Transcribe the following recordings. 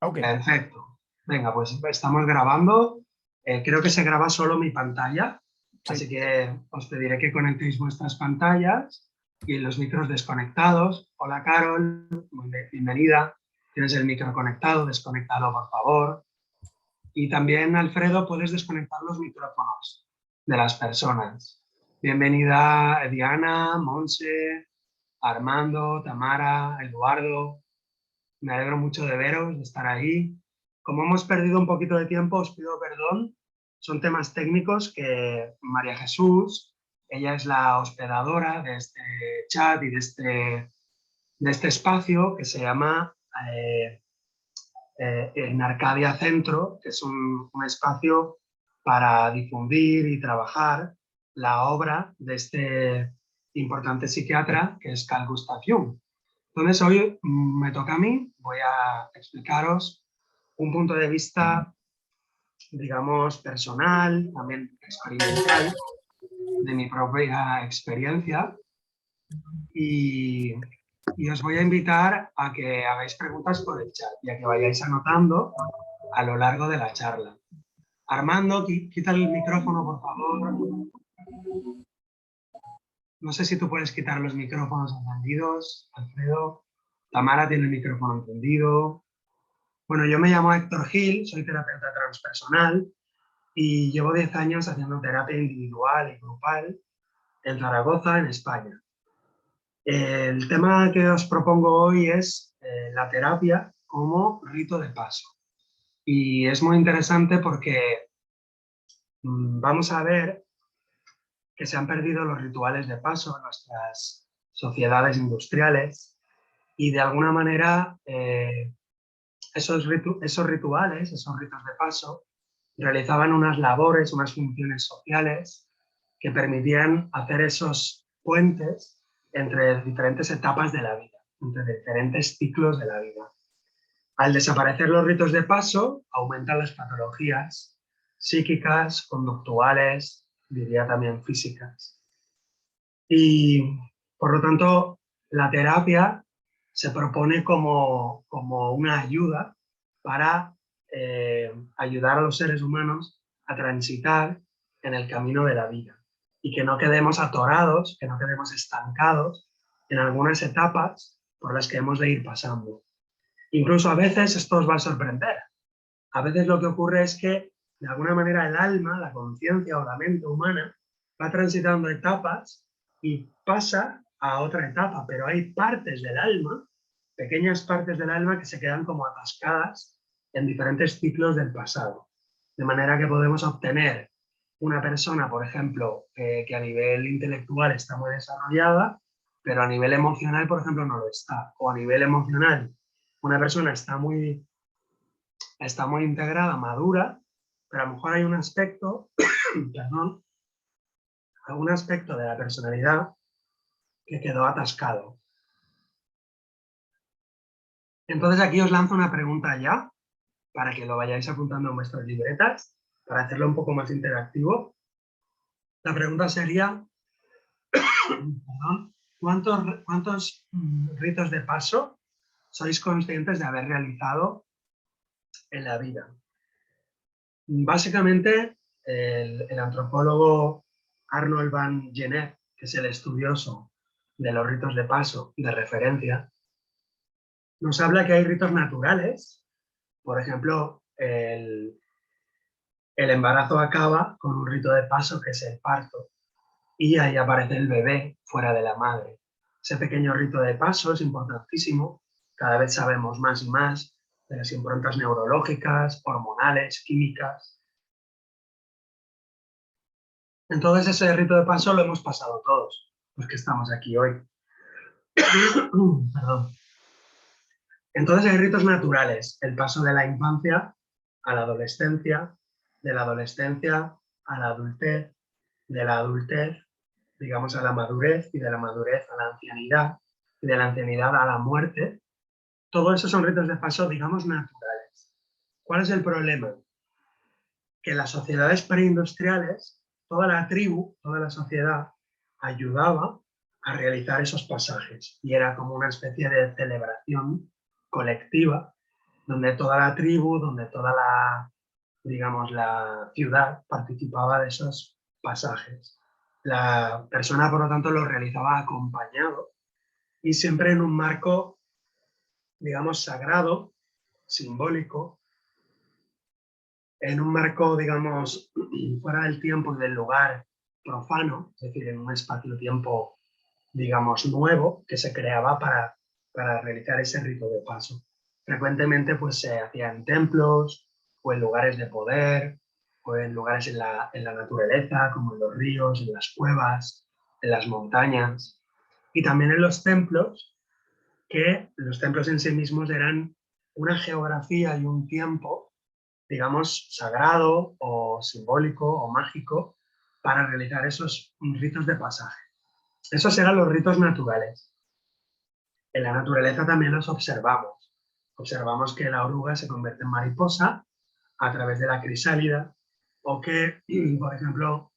Ok, Perfecto. Venga, pues estamos grabando. Creo que se graba solo mi pantalla, sí. así que os pediré que conectéis vuestras pantallas y los micros desconectados. Hola, Carol, bienvenida. Tienes el micro conectado, desconéctalo, por favor. Y también, Alfredo, puedes desconectar los micrófonos de las personas. Bienvenida, Diana, Monse, Armando, Tamara, Eduardo. Me alegro mucho de veros, de estar ahí. Como hemos perdido un poquito de tiempo, os pido perdón. Son temas técnicos que María Jesús, ella es la hospedadora de este chat y de este espacio que se llama en Arcadia Centro, que es un espacio para difundir y trabajar la obra de este importante psiquiatra que es Carl Gustav Jung. Entonces hoy me toca a mí, voy a explicaros un punto de vista, digamos, personal, también experimental, de mi propia experiencia y, y os voy a invitar a que hagáis preguntas por el chat y a que vayáis anotando a lo largo de la charla. Armando, quita el micrófono, por favor. No sé si tú puedes quitar los micrófonos encendidos, Alfredo. Tamara tiene el micrófono encendido. Bueno, yo me llamo Héctor Gil, soy terapeuta transpersonal y llevo 10 años haciendo terapia individual y grupal en Zaragoza, en España. El tema que os propongo hoy es la terapia como rito de paso. Y es muy interesante porque vamos a ver que se han perdido los rituales de paso en nuestras sociedades industriales y de alguna manera esos rituales, esos ritos de paso, realizaban unas labores, unas funciones sociales que permitían hacer esos puentes entre diferentes etapas de la vida, entre diferentes ciclos de la vida. Al desaparecer los ritos de paso, aumentan las patologías psíquicas, conductuales, diría también físicas. Y por lo tanto, la terapia se propone como una ayuda para ayudar a los seres humanos a transitar en el camino de la vida y que no quedemos atorados, que no quedemos estancados en algunas etapas por las que hemos de ir pasando. Incluso a veces esto os va a sorprender. A veces lo que ocurre es que de alguna manera el alma, la conciencia o la mente humana va transitando etapas y pasa a otra etapa, pero hay partes del alma, pequeñas partes del alma que se quedan como atascadas en diferentes ciclos del pasado. De manera que podemos obtener una persona, por ejemplo, que a nivel intelectual está muy desarrollada, pero a nivel emocional, por ejemplo, no lo está. O a nivel emocional, una persona está muy integrada, madura, pero a lo mejor hay un aspecto, perdón, algún aspecto de la personalidad que quedó atascado. Entonces aquí os lanzo una pregunta ya, para que lo vayáis apuntando en vuestras libretas, para hacerlo un poco más interactivo. La pregunta sería, perdón, ¿cuántos ritos de paso sois conscientes de haber realizado en la vida? Básicamente, el antropólogo Arnold van Gennep, que es el estudioso de los ritos de paso de referencia, nos habla que hay ritos naturales. Por ejemplo, el embarazo acaba con un rito de paso que es el parto y ahí aparece el bebé fuera de la madre. Ese pequeño rito de paso es importantísimo. Cada vez sabemos más y más de las improntas neurológicas, hormonales, químicas. Entonces ese rito de paso lo hemos pasado todos, los que estamos aquí hoy. Perdón. Entonces hay ritos naturales, el paso de la infancia a la adolescencia, de la adolescencia a la adultez, de la adultez, digamos, a la madurez y de la madurez a la ancianidad y de la ancianidad a la muerte. Todo eso son ritos de paso, digamos, naturales. ¿Cuál es el problema? Que en las sociedades preindustriales, toda la tribu, toda la sociedad, ayudaba a realizar esos pasajes y era como una especie de celebración colectiva donde toda la tribu, donde toda la, digamos, la ciudad participaba de esos pasajes. La persona, por lo tanto, lo realizaba acompañado y siempre en un marco, digamos, sagrado, simbólico, en un marco, digamos, fuera del tiempo y del lugar profano, es decir, en un espacio-tiempo, digamos, nuevo que se creaba para realizar ese rito de paso. Frecuentemente pues se hacía en templos o en lugares de poder o en lugares en la naturaleza, como en los ríos, en las cuevas, en las montañas y también en los templos, que los templos en sí mismos eran una geografía y un tiempo, digamos, sagrado o simbólico o mágico para realizar esos ritos de pasaje. Esos eran los ritos naturales. En la naturaleza también los observamos. Observamos que la oruga se convierte en mariposa a través de la crisálida o que, por ejemplo,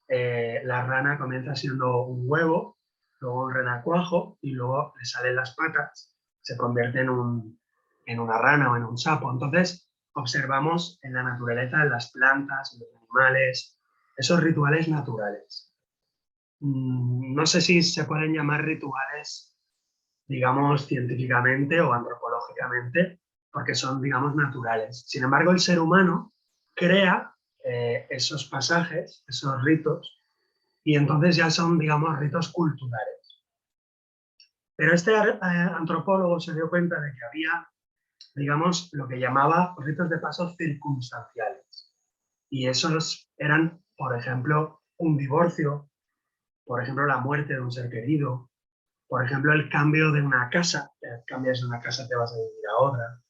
la rana comienza siendo un huevo, luego un renacuajo y luego le salen las patas, se convierte en una rana o en un sapo. Entonces, observamos en la naturaleza, en las plantas, en los animales, esos rituales naturales. No sé si se pueden llamar rituales, digamos, científicamente o antropológicamente, porque son, digamos, naturales. Sin embargo, el ser humano crea esos pasajes, esos ritos, y entonces ya son, digamos, ritos culturales. Pero este antropólogo se dio cuenta de que había, digamos, lo que llamaba ritos de paso circunstanciales. Y esos eran, por ejemplo, un divorcio, por ejemplo, la muerte de un ser querido, por ejemplo, el cambio de una casa, cambias de una casa, te vas a vivir a otra.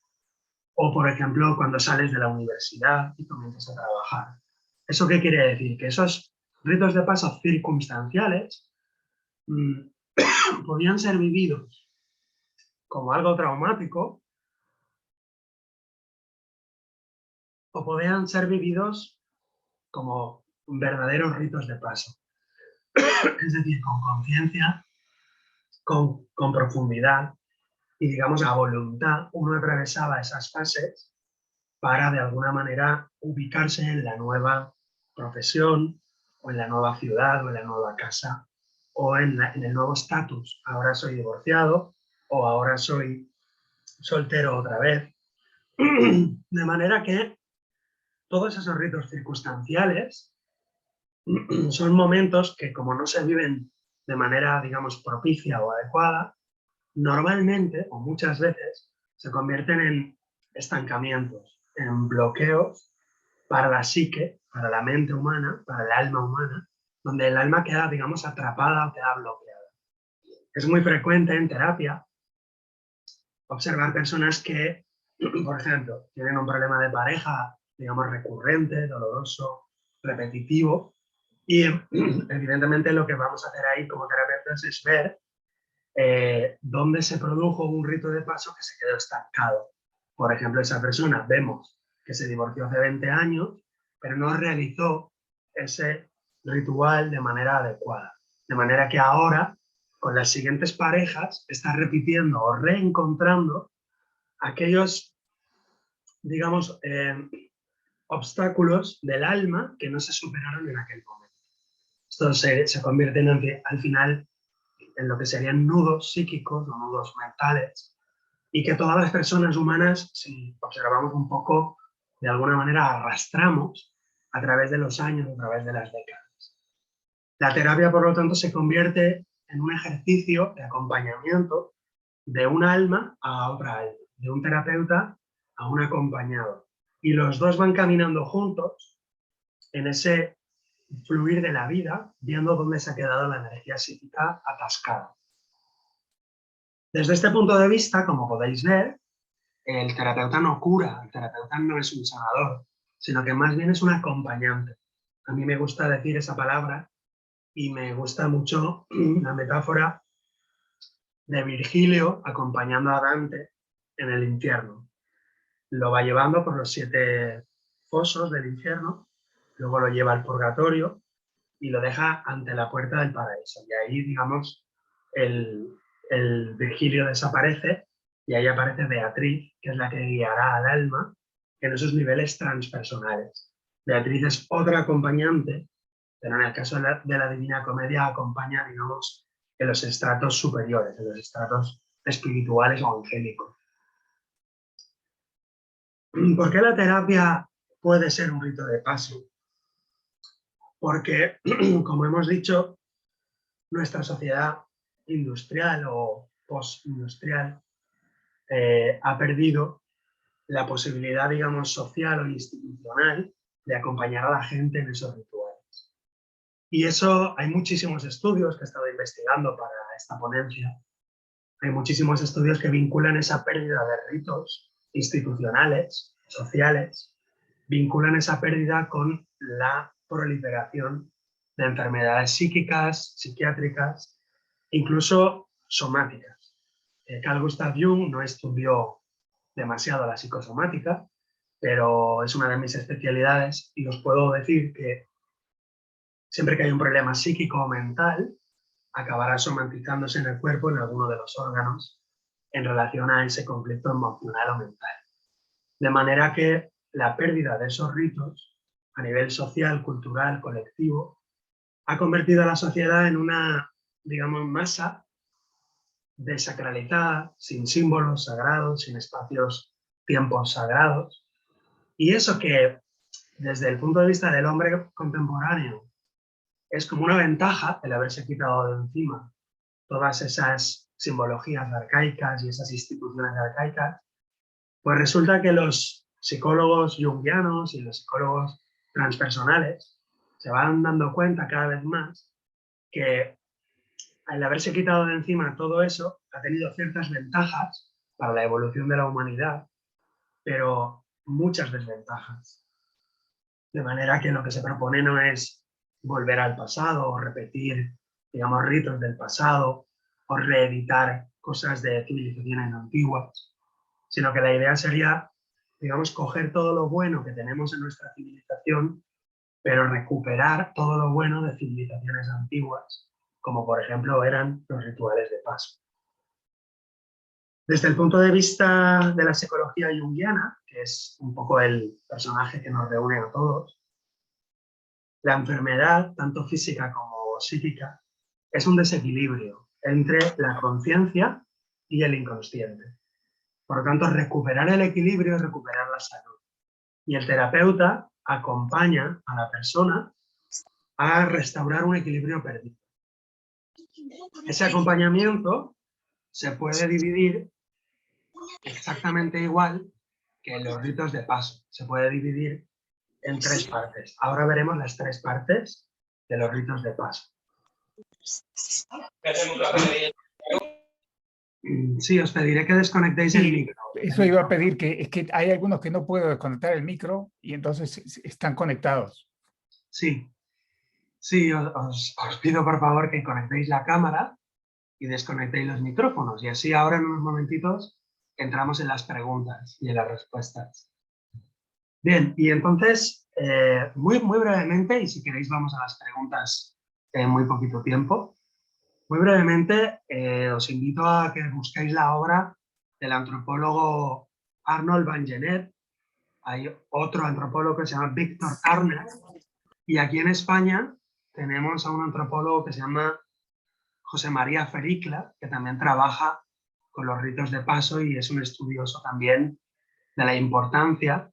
O, por ejemplo, cuando sales de la universidad y comienzas a trabajar. ¿Eso qué quiere decir? Que esos ritos de paso circunstanciales podían ser vividos como algo traumático o podían ser vividos como verdaderos ritos de paso. Es decir, con conciencia, con profundidad y, digamos, a voluntad, uno atravesaba esas fases para de alguna manera ubicarse en la nueva profesión o en la nueva ciudad o en la nueva casa o en el nuevo estatus. Ahora soy divorciado o ahora soy soltero otra vez. De manera que todos esos ritos circunstanciales son momentos que, como no se viven de manera, digamos, propicia o adecuada, normalmente o muchas veces se convierten en estancamientos, en bloqueos para la psique, para la mente humana, para el alma humana, donde el alma queda, digamos, atrapada o queda bloqueada. Es muy frecuente en terapia observar personas que, por ejemplo, tienen un problema de pareja, digamos, recurrente, doloroso, repetitivo, y evidentemente lo que vamos a hacer ahí como terapeutas es ver dónde se produjo un rito de paso que se quedó estancado. Por ejemplo, esa persona vemos que se divorció hace 20 años, pero no realizó ese ritual de manera adecuada. De manera que ahora, con las siguientes parejas, está repitiendo o reencontrando aquellos, digamos, obstáculos del alma que no se superaron en aquel momento. Esto se convierte al final en lo que serían nudos psíquicos o nudos mentales, y que todas las personas humanas, si observamos un poco, de alguna manera arrastramos a través de los años, a través de las décadas. La terapia, por lo tanto, se convierte en un ejercicio de acompañamiento de un alma a otra alma, de un terapeuta a un acompañado. Y los dos van caminando juntos en ese fluir de la vida, viendo dónde se ha quedado la energía psíquica atascada. Desde este punto de vista, como podéis ver, el terapeuta no cura, el terapeuta no es un sanador, sino que más bien es un acompañante. A mí me gusta decir esa palabra y me gusta mucho la metáfora de Virgilio acompañando a Dante en el infierno. Lo va llevando por los 7 fosos del infierno, luego lo lleva al purgatorio y lo deja ante la puerta del paraíso. Y ahí, digamos, el Virgilio desaparece y ahí aparece Beatriz, que es la que guiará al alma en esos niveles transpersonales. Beatriz es otra acompañante, pero en el caso de la Divina Comedia acompaña, digamos, en los estratos superiores, en los estratos espirituales o angélicos. ¿Por qué la terapia puede ser un rito de paso? Porque, como hemos dicho, nuestra sociedad industrial o postindustrial ha perdido la posibilidad, digamos, social o institucional de acompañar a la gente en esos rituales. Y eso hay muchísimos estudios que he estado investigando para esta ponencia. Hay muchísimos estudios que vinculan esa pérdida de ritos institucionales, sociales, vinculan esa pérdida con la proliferación de enfermedades psíquicas, psiquiátricas, incluso somáticas. Carl Gustav Jung no estudió demasiado la psicosomática, pero es una de mis especialidades y os puedo decir que siempre que hay un problema psíquico o mental, acabará somatizándose en el cuerpo, en alguno de los órganos, en relación a ese conflicto emocional o mental. De manera que la pérdida de esos ritos a nivel social, cultural, colectivo, ha convertido a la sociedad en una, digamos, masa desacralizada, sin símbolos sagrados, sin espacios, tiempos sagrados. Y eso que, desde el punto de vista del hombre contemporáneo, es como una ventaja el haberse quitado de encima todas esas simbologías arcaicas y esas instituciones arcaicas, pues resulta que los psicólogos junguianos y los psicólogos transpersonales se van dando cuenta cada vez más que al haberse quitado de encima todo eso ha tenido ciertas ventajas para la evolución de la humanidad, pero muchas desventajas. De manera que lo que se propone no es volver al pasado o repetir, digamos, ritos del pasado o reeditar cosas de civilizaciones antiguas, sino que la idea sería, digamos, coger todo lo bueno que tenemos en nuestra civilización, pero recuperar todo lo bueno de civilizaciones antiguas, como por ejemplo eran los rituales de paso. Desde el punto de vista de la psicología junguiana, que es un poco el personaje que nos reúne a todos, la enfermedad, tanto física como psíquica, es un desequilibrio entre la conciencia y el inconsciente. Por lo tanto, recuperar el equilibrio es recuperar la salud. Y el terapeuta acompaña a la persona a restaurar un equilibrio perdido. Ese acompañamiento se puede dividir exactamente igual que los ritos de paso. Se puede dividir en 3 partes. Ahora veremos las 3 partes de los ritos de paso. Sí, os pediré que desconectéis el micro. Eso iba a pedir, que es que hay algunos que no puedo desconectar el micro y entonces están conectados. Sí, sí, os pido por favor que conectéis la cámara y desconectéis los micrófonos. Y así ahora en unos momentitos entramos en las preguntas y en las respuestas. Bien, y entonces, muy brevemente, y si queréis vamos a las preguntas en muy poquito tiempo, muy brevemente os invito a que busquéis la obra del antropólogo Arnold van Gennep. Hay otro antropólogo que se llama Víctor Arner, y aquí en España tenemos a un antropólogo que se llama José María Fericla, que también trabaja con los ritos de paso y es un estudioso también de la importancia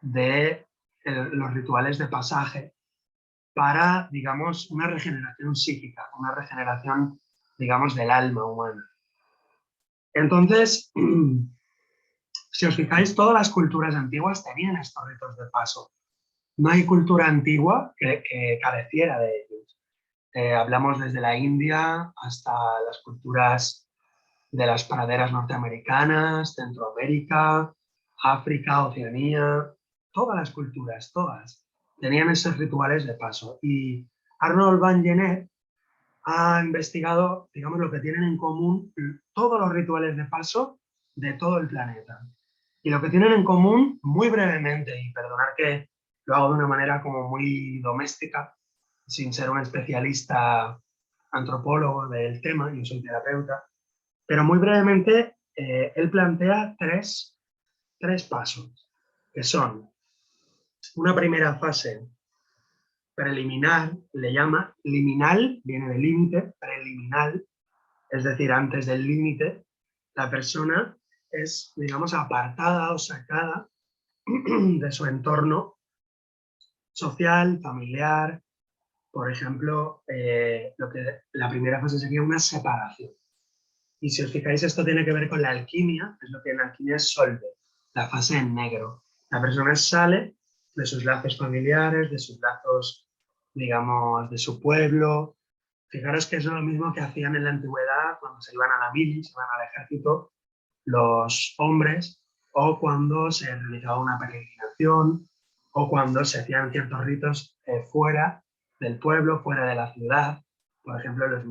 de los rituales de pasaje para, digamos, una regeneración psíquica, una regeneración, digamos, del alma humana. Entonces, si os fijáis, todas las culturas antiguas tenían estos ritos de paso. No hay cultura antigua que careciera de ellos. Hablamos desde la India hasta las culturas de las praderas norteamericanas, Centroamérica, África, Oceanía, todas las culturas, todas, tenían esos rituales de paso. Y Arnold van Gennep ha investigado, digamos, lo que tienen en común todos los rituales de paso de todo el planeta. Y lo que tienen en común, muy brevemente, y perdonad que lo hago de una manera como muy doméstica, sin ser un especialista antropólogo del tema, yo soy terapeuta, pero muy brevemente él plantea tres pasos, que son una primera fase preliminar, le llama, liminal, viene de límite, preliminar, es decir, antes del límite, la persona es, digamos, apartada o sacada de su entorno social, familiar. Por ejemplo, la primera fase sería una separación. Y si os fijáis, esto tiene que ver con la alquimia, es lo que en alquimia es solve, la fase en negro. La persona sale de sus lazos familiares, de sus lazos, digamos, de su pueblo. Fijaros que es lo mismo que hacían en la antigüedad cuando se iban a la mili, se iban al ejército, los hombres, o cuando se realizaba una peregrinación, o cuando se hacían ciertos ritos fuera del pueblo, fuera de la ciudad. Por ejemplo, los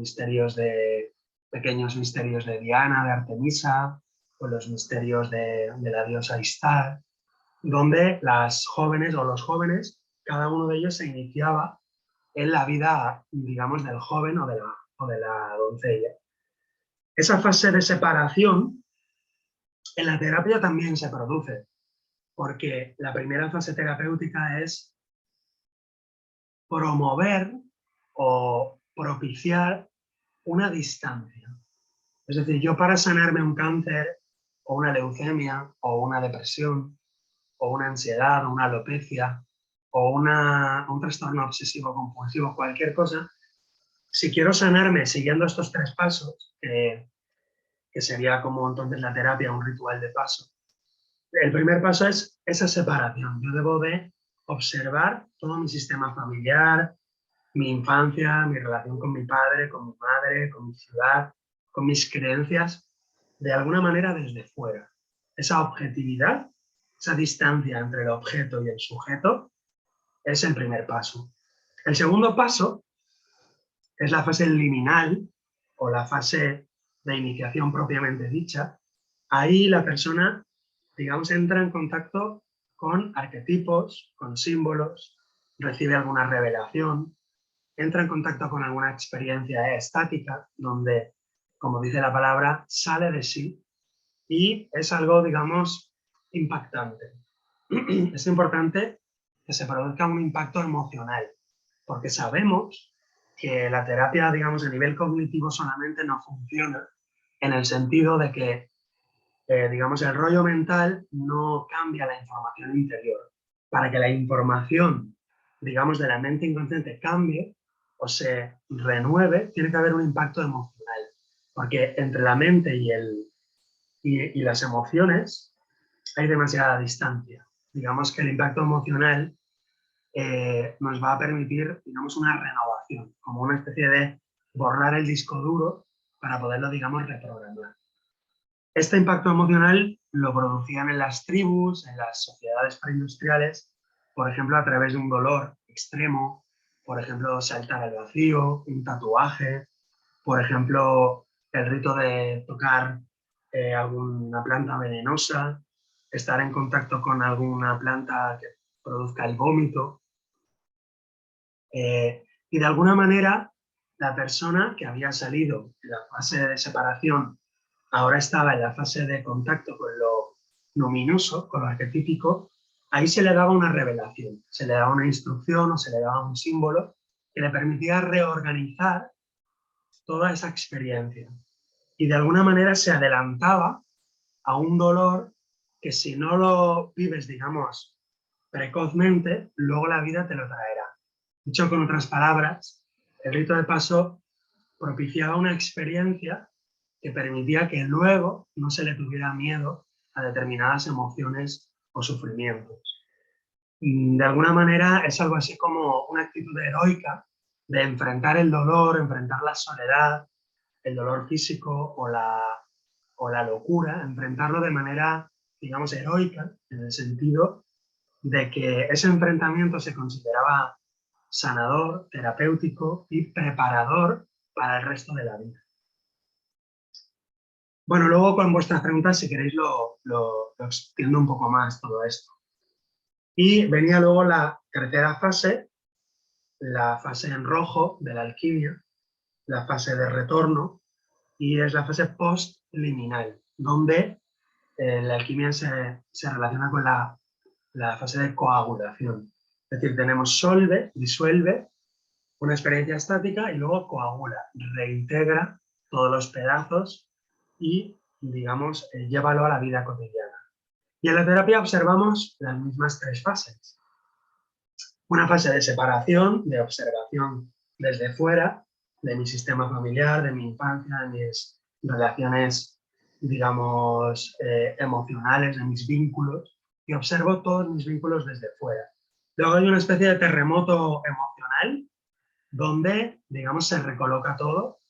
pequeños misterios de Diana, de Artemisa, o los misterios de la diosa Istar, donde las jóvenes o los jóvenes, cada uno de ellos se iniciaba en la vida, digamos, del joven o de la doncella. Esa fase de separación en la terapia también se produce, porque la primera fase terapéutica es promover o propiciar una distancia. Es decir, yo para sanarme un cáncer o una leucemia o una depresión o una ansiedad o una alopecia o un trastorno obsesivo compulsivo, cualquier cosa, si quiero sanarme siguiendo estos tres pasos, que sería como entonces la terapia, un ritual de paso, el primer paso es esa separación. Yo debo de observar todo mi sistema familiar, mi infancia, mi relación con mi padre, con mi madre, con mi ciudad, con mis creencias, de alguna manera desde fuera. Esa objetividad, esa distancia entre el objeto y el sujeto, es el primer paso. El segundo paso es la fase liminal o la fase de iniciación propiamente dicha. Ahí la persona, digamos, entra en contacto con arquetipos, con símbolos, recibe alguna revelación, entra en contacto con alguna experiencia estática, donde, como dice la palabra, sale de sí y es algo, digamos, impactante. Es importante que se produzca un impacto emocional, porque sabemos que la terapia, digamos, a nivel cognitivo solamente no funciona en el sentido de que, digamos, el rollo mental no cambia la información interior. Para que la información, digamos, de la mente inconsciente cambie o se renueve, tiene que haber un impacto emocional, porque entre la mente y las emociones hay demasiada distancia. Digamos que el impacto emocional nos va a permitir, digamos, una renovación, como una especie de borrar el disco duro para poderlo, digamos, reprogramar. Este impacto emocional lo producían en las tribus, en las sociedades preindustriales, por ejemplo, a través de un dolor extremo, por ejemplo, saltar al vacío, un tatuaje, por ejemplo, el rito de tocar alguna planta venenosa, estar en contacto con alguna planta que produzca el vómito. Y de alguna manera, la persona que había salido de la fase de separación ahora estaba en la fase de contacto con lo luminoso, con lo arquetípico. Ahí se le daba una revelación, se le daba una instrucción o se le daba un símbolo que le permitía reorganizar toda esa experiencia. Y de alguna manera se adelantaba a un dolor que si no lo vives, digamos, precozmente, luego la vida te lo traerá. Dicho con otras palabras, el rito de paso propiciaba una experiencia que permitía que luego no se le tuviera miedo a determinadas emociones o sufrimientos. De alguna manera es algo así como una actitud heroica de enfrentar el dolor, enfrentar la soledad, el dolor físico o la locura, enfrentarlo de manera, digamos, heroica, en el sentido de que ese enfrentamiento se consideraba sanador, terapéutico y preparador para el resto de la vida. Bueno, luego con vuestras preguntas, si queréis, lo extiendo un poco más todo esto. Y venía luego la tercera fase, la fase en rojo de la alquimia, la fase de retorno, y es la fase post-liminal. donde la alquimia se relaciona con la fase de coagulación. Es decir, tenemos solve, disuelve, una experiencia estática y luego coagula, reintegra todos los pedazos y, digamos, llévalo a la vida cotidiana. Y en la terapia observamos las mismas tres fases. Una fase de separación, de observación desde fuera, de mi sistema familiar, de mi infancia, de mis relaciones, digamos, emocionales, de mis vínculos, y observo todos mis vínculos desde fuera. Luego hay una especie de terremoto emocional, donde, digamos, se recoloca todo,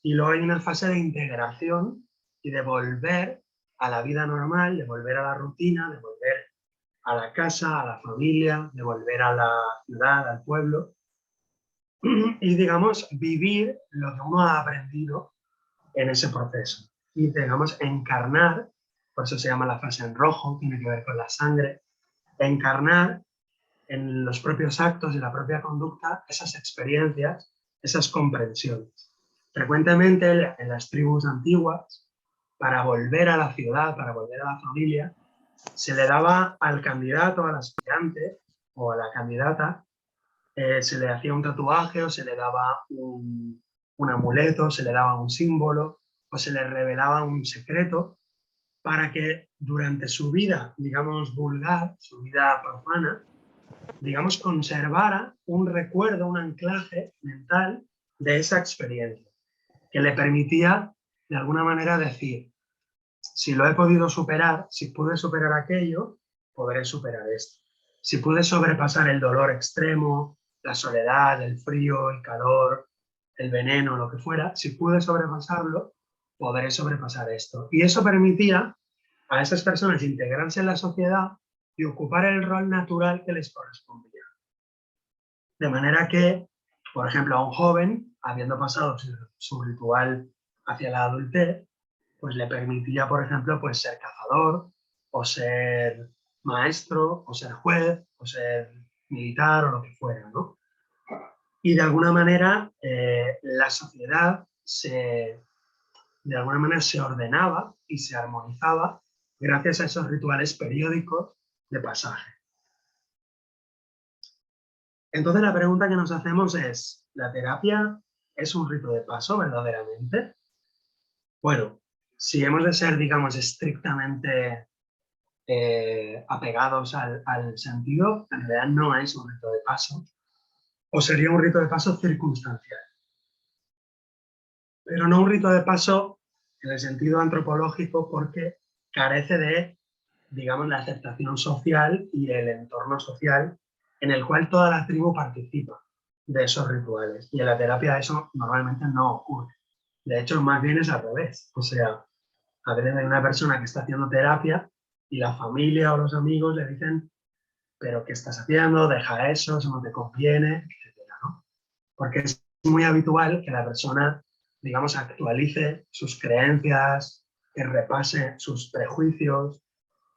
y luego hay una fase de integración y de volver a la vida normal, de volver a la rutina, de volver a la casa, a la familia, de volver a la ciudad, al pueblo, y, digamos, vivir lo que uno ha aprendido en ese proceso. Y, digamos, encarnar, por eso se llama la fase en rojo, tiene que ver con la sangre, encarnar en los propios actos y la propia conducta esas experiencias, esas comprensiones. Frecuentemente en las tribus antiguas, para volver a la ciudad, para volver a la familia, se le daba al candidato, al aspirante o a la candidata, se le hacía un tatuaje o se le daba un amuleto, se le daba un símbolo o se le revelaba un secreto para que durante su vida, digamos, vulgar, su vida profana, digamos, conservara un recuerdo, un anclaje mental de esa experiencia, que le permitía, de alguna manera, decir, si lo he podido superar, si pude superar aquello, podré superar esto. Si pude sobrepasar el dolor extremo, la soledad, el frío, el calor, el veneno, lo que fuera, si pude sobrepasarlo, podré sobrepasar esto. Y eso permitía a esas personas integrarse en la sociedad y ocupar el rol natural que les correspondía. De manera que, por ejemplo, a un joven, habiendo pasado su ritual hacia la adultez, pues le permitía, por ejemplo, pues ser cazador, o ser maestro, o ser juez, o ser militar, o lo que fuera, ¿no? Y de alguna manera la sociedad de alguna manera se ordenaba y se armonizaba gracias a esos rituales periódicos de pasaje. Entonces la pregunta que nos hacemos es, ¿la terapia es un rito de paso verdaderamente? Bueno, si hemos de ser, digamos, estrictamente apegados al sentido, en realidad no es un rito de paso, o sería un rito de paso circunstancial. Pero no un rito de paso en el sentido antropológico porque carece de, digamos, la aceptación social y el entorno social en el cual toda la tribu participa de esos rituales. Y en la terapia eso normalmente no ocurre. De hecho, más bien es al revés. O sea, a veces hay una persona que está haciendo terapia y la familia o los amigos le dicen, pero ¿qué estás haciendo? Deja eso no te conviene, etc., ¿no? Porque es muy habitual que la persona, digamos, actualice sus creencias, que repase sus prejuicios,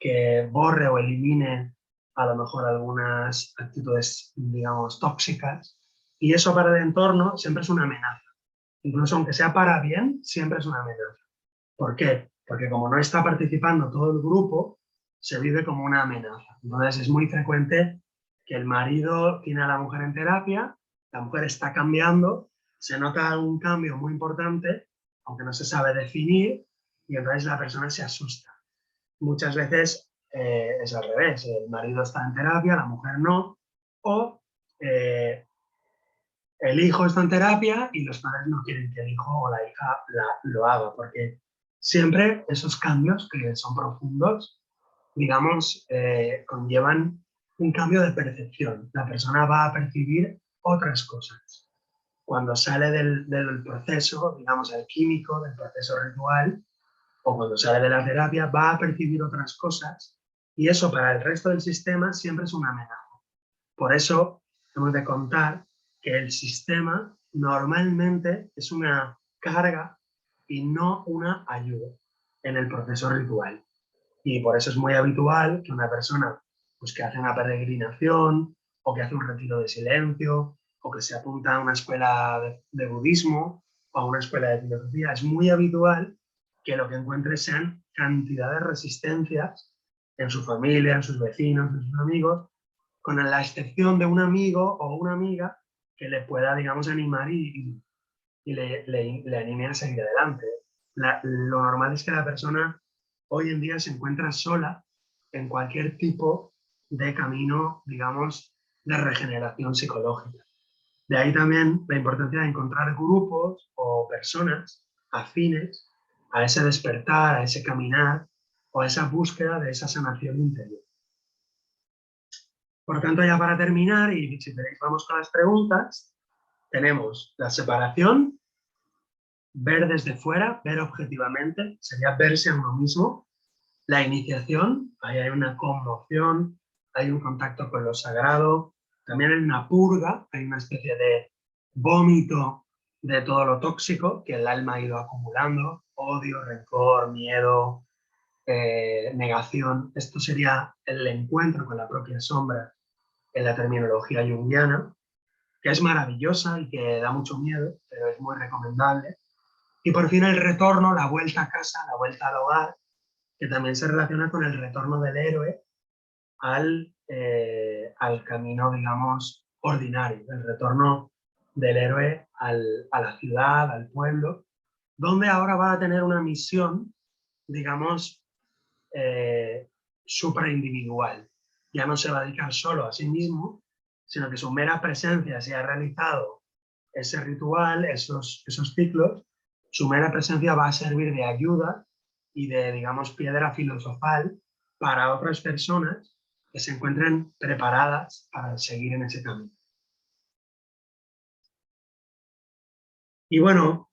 que borre o elimine a lo mejor algunas actitudes, digamos, tóxicas. Y eso para el entorno siempre es una amenaza. Incluso aunque sea para bien, siempre es una amenaza. ¿Por qué? Porque como no está participando todo el grupo, se vive como una amenaza. Entonces es muy frecuente que el marido tiene a la mujer en terapia, la mujer está cambiando, se nota un cambio muy importante, aunque no se sabe definir, y entonces la persona se asusta. Muchas veces es al revés, el marido está en terapia, la mujer no, o el hijo está en terapia y los padres no quieren que el hijo o la hija lo haga, porque siempre esos cambios que son profundos, digamos, conllevan un cambio de percepción. La persona va a percibir otras cosas. Cuando sale del proceso, digamos, alquímico, del proceso ritual, o cuando sale de la terapia, va a percibir otras cosas y eso para el resto del sistema siempre es una amenaza. Por eso hemos de contar que el sistema normalmente es una carga y no una ayuda en el proceso ritual. Y por eso es muy habitual que una persona pues, que hace una peregrinación o que hace un retiro de silencio o que se apunta a una escuela de budismo o a una escuela de filosofía, es muy habitual que lo que encuentre sean cantidad de resistencias en su familia, en sus vecinos, en sus amigos, con la excepción de un amigo o una amiga que le pueda, digamos, animar y le anime a seguir adelante. Lo normal es que la persona hoy en día se encuentra sola en cualquier tipo de camino, digamos, de regeneración psicológica. De ahí también la importancia de encontrar grupos o personas afines a ese despertar, a ese caminar o a esa búsqueda de esa sanación interior. Por tanto, ya para terminar, y si queréis vamos con las preguntas, tenemos la separación, ver desde fuera, ver objetivamente, sería verse a uno mismo. La iniciación, ahí hay una conmoción, hay un contacto con lo sagrado, también hay una purga, hay una especie de vómito de todo lo tóxico que el alma ha ido acumulando, odio, rencor, miedo, negación. Esto sería el encuentro con la propia sombra en la terminología junguiana, que es maravillosa y que da mucho miedo, pero es muy recomendable. Y por fin el retorno, la vuelta a casa, la vuelta al hogar, que también se relaciona con el retorno del héroe al camino, digamos, ordinario, el retorno del héroe a la ciudad, al pueblo, donde ahora va a tener una misión, digamos, supraindividual. Ya no se va a dedicar solo a sí mismo, sino que su mera presencia, si ha realizado ese ritual, esos ciclos, su mera presencia va a servir de ayuda y de, digamos, piedra filosofal para otras personas que se encuentren preparadas para seguir en ese camino. Y bueno,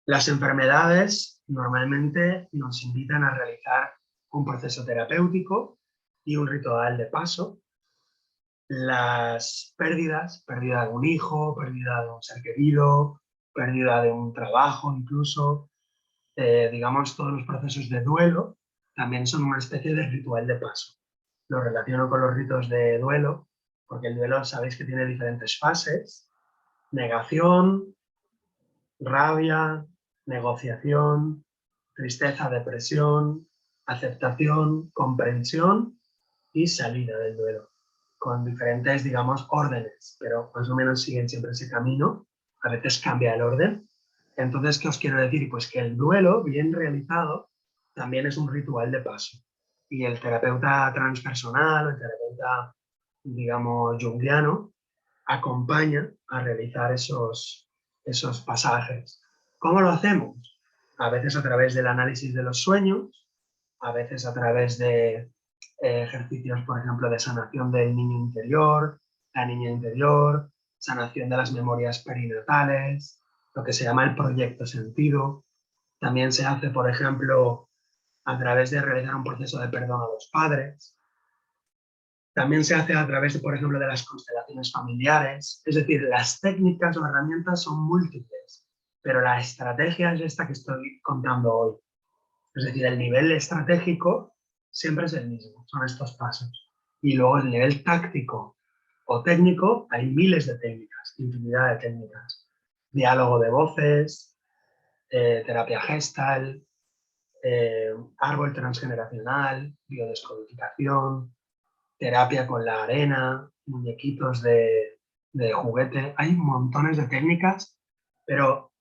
las enfermedades normalmente nos invitan a realizar un proceso terapéutico y un ritual de paso. Las pérdidas, pérdida de un hijo, pérdida de un ser querido, pérdida de un trabajo incluso, digamos, todos los procesos de duelo también son una especie de ritual de paso. Lo relaciono con los ritos de duelo, porque el duelo sabéis que tiene diferentes fases: negación, rabia, negociación, tristeza, depresión, aceptación, comprensión y salida del duelo, con diferentes, digamos, órdenes, pero más o menos siguen siempre ese camino. A veces cambia el orden. Entonces, ¿qué os quiero decir? Pues que el duelo, bien realizado, también es un ritual de paso. Y el terapeuta transpersonal, el terapeuta, digamos, junguiano, acompaña a realizar esos pasajes. ¿Cómo lo hacemos? A veces a través del análisis de los sueños, a veces a través de ejercicios, por ejemplo, de sanación del niño interior, la niña interior, sanación de las memorias perinatales, lo que se llama el proyecto sentido. También se hace, por ejemplo, a través de realizar un proceso de perdón a los padres. También se hace a través, por ejemplo, de las constelaciones familiares. Es decir, las técnicas o herramientas son múltiples, pero la estrategia es esta que estoy contando hoy. Es decir, el nivel estratégico siempre es el mismo, son estos pasos. Y luego el nivel táctico o técnico, hay miles de técnicas, infinidad de técnicas. Diálogo de voces, terapia gestal, árbol transgeneracional, biodescodificación, terapia con la arena, muñequitos de juguete. Hay montones de técnicas, pero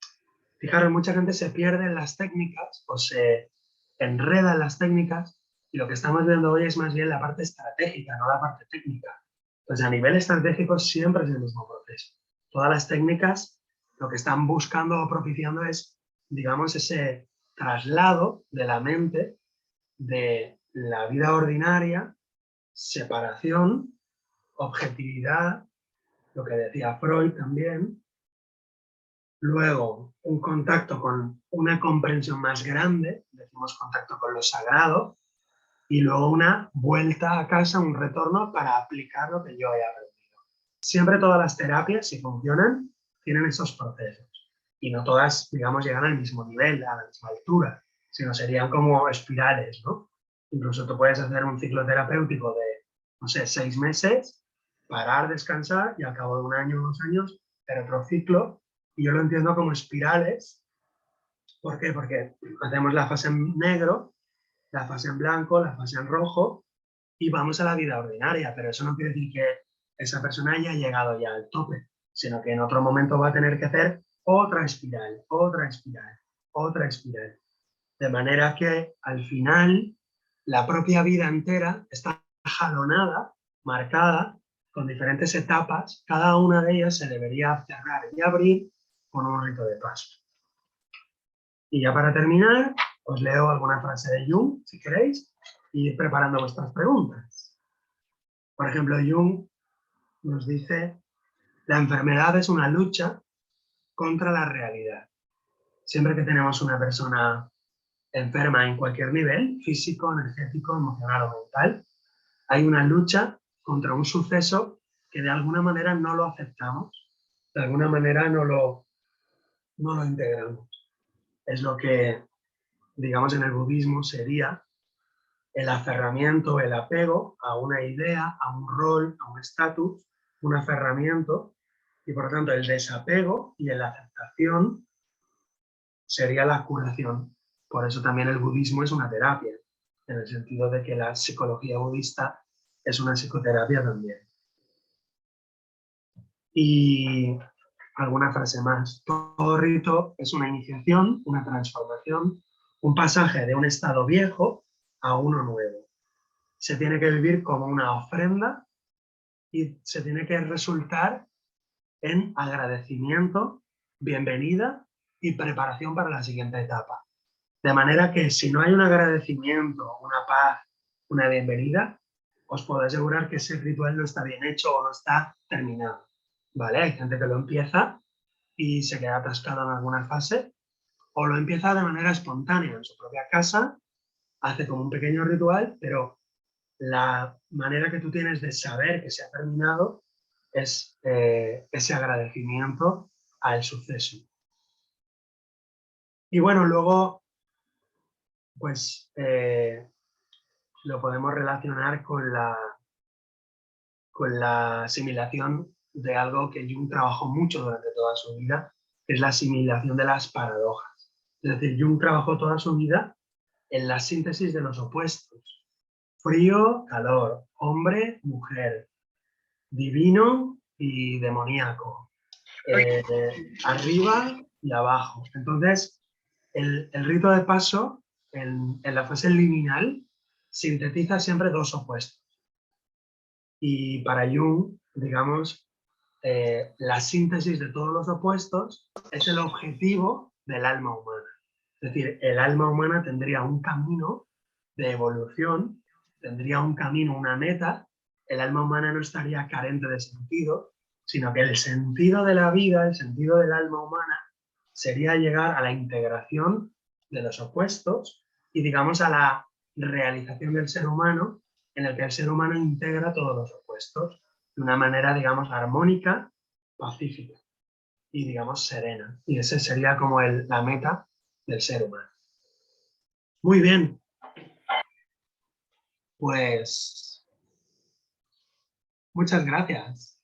fijaros, mucha gente se pierde en las técnicas o se enreda en las técnicas, y lo que estamos viendo hoy es más bien la parte estratégica, no la parte técnica. Pues a nivel estratégico siempre es el mismo proceso. Todas las técnicas lo que están buscando o propiciando es, digamos, ese traslado de la mente de la vida ordinaria, separación, objetividad, lo que decía Freud también. Luego, un contacto con una comprensión más grande, decimos contacto con lo sagrado, y luego una vuelta a casa, un retorno para aplicar lo que yo he aprendido. Siempre todas las terapias, si funcionan, tienen esos procesos. Y no todas, digamos, llegan al mismo nivel, a la misma altura, sino serían como espirales, ¿no? Incluso tú puedes hacer un ciclo terapéutico de, no sé, 6 meses, parar, descansar, y al cabo de un año o 2 años, hacer otro ciclo. Y yo lo entiendo como espirales, ¿Por qué? Porque hacemos la fase en negro, la fase en blanco, la fase en rojo y vamos a la vida ordinaria, pero eso no quiere decir que esa persona haya llegado ya al tope, sino que en otro momento va a tener que hacer otra espiral, otra espiral, otra espiral. De manera que al final la propia vida entera está jalonada, marcada, con diferentes etapas. Cada una de ellas se debería cerrar y abrir con un rito de paso. Y ya para terminar, os leo alguna frase de Jung, si queréis, y ir preparando vuestras preguntas. Por ejemplo, Jung nos dice: la enfermedad es una lucha contra la realidad. Siempre que tenemos una persona enferma en cualquier nivel, físico, energético, emocional o mental, hay una lucha contra un suceso que de alguna manera no lo aceptamos, de alguna manera no lo integramos. Es lo que, digamos, en el budismo sería el aferramiento, el apego a una idea, a un rol, a un estatus, un aferramiento, y por lo tanto el desapego y la aceptación sería la curación. Por eso también el budismo es una terapia, en el sentido de que la psicología budista es una psicoterapia también. Y alguna frase más. Todo rito es una iniciación, una transformación, un pasaje de un estado viejo a uno nuevo. Se tiene que vivir como una ofrenda y se tiene que resultar en agradecimiento, bienvenida y preparación para la siguiente etapa. De manera que si no hay un agradecimiento, una paz, una bienvenida, os puedo asegurar que ese ritual no está bien hecho o no está terminado. ¿Vale? Hay gente que lo empieza y se queda atascado en alguna fase, o lo empieza de manera espontánea en su propia casa, hace como un pequeño ritual, pero la manera que tú tienes de saber que se ha terminado es ese agradecimiento al suceso. Y bueno, luego, pues lo podemos relacionar con la asimilación de algo que Jung trabajó mucho durante toda su vida, que es la asimilación de las paradojas. Es decir, Jung trabajó toda su vida en la síntesis de los opuestos. Frío, calor, hombre, mujer, divino y demoníaco, arriba y abajo. Entonces, el rito de paso, en la fase liminal, sintetiza siempre dos opuestos. Y para Jung, digamos, la síntesis de todos los opuestos es el objetivo del alma humana. Es decir, el alma humana tendría un camino de evolución, tendría un camino, una meta. El alma humana no estaría carente de sentido, sino que el sentido de la vida, el sentido del alma humana, sería llegar a la integración de los opuestos y, digamos, a la realización del ser humano, en el que el ser humano integra todos los opuestos de una manera, digamos, armónica, pacífica y, digamos, serena. Y ese sería como la meta del ser humano. Muy bien. Pues muchas gracias.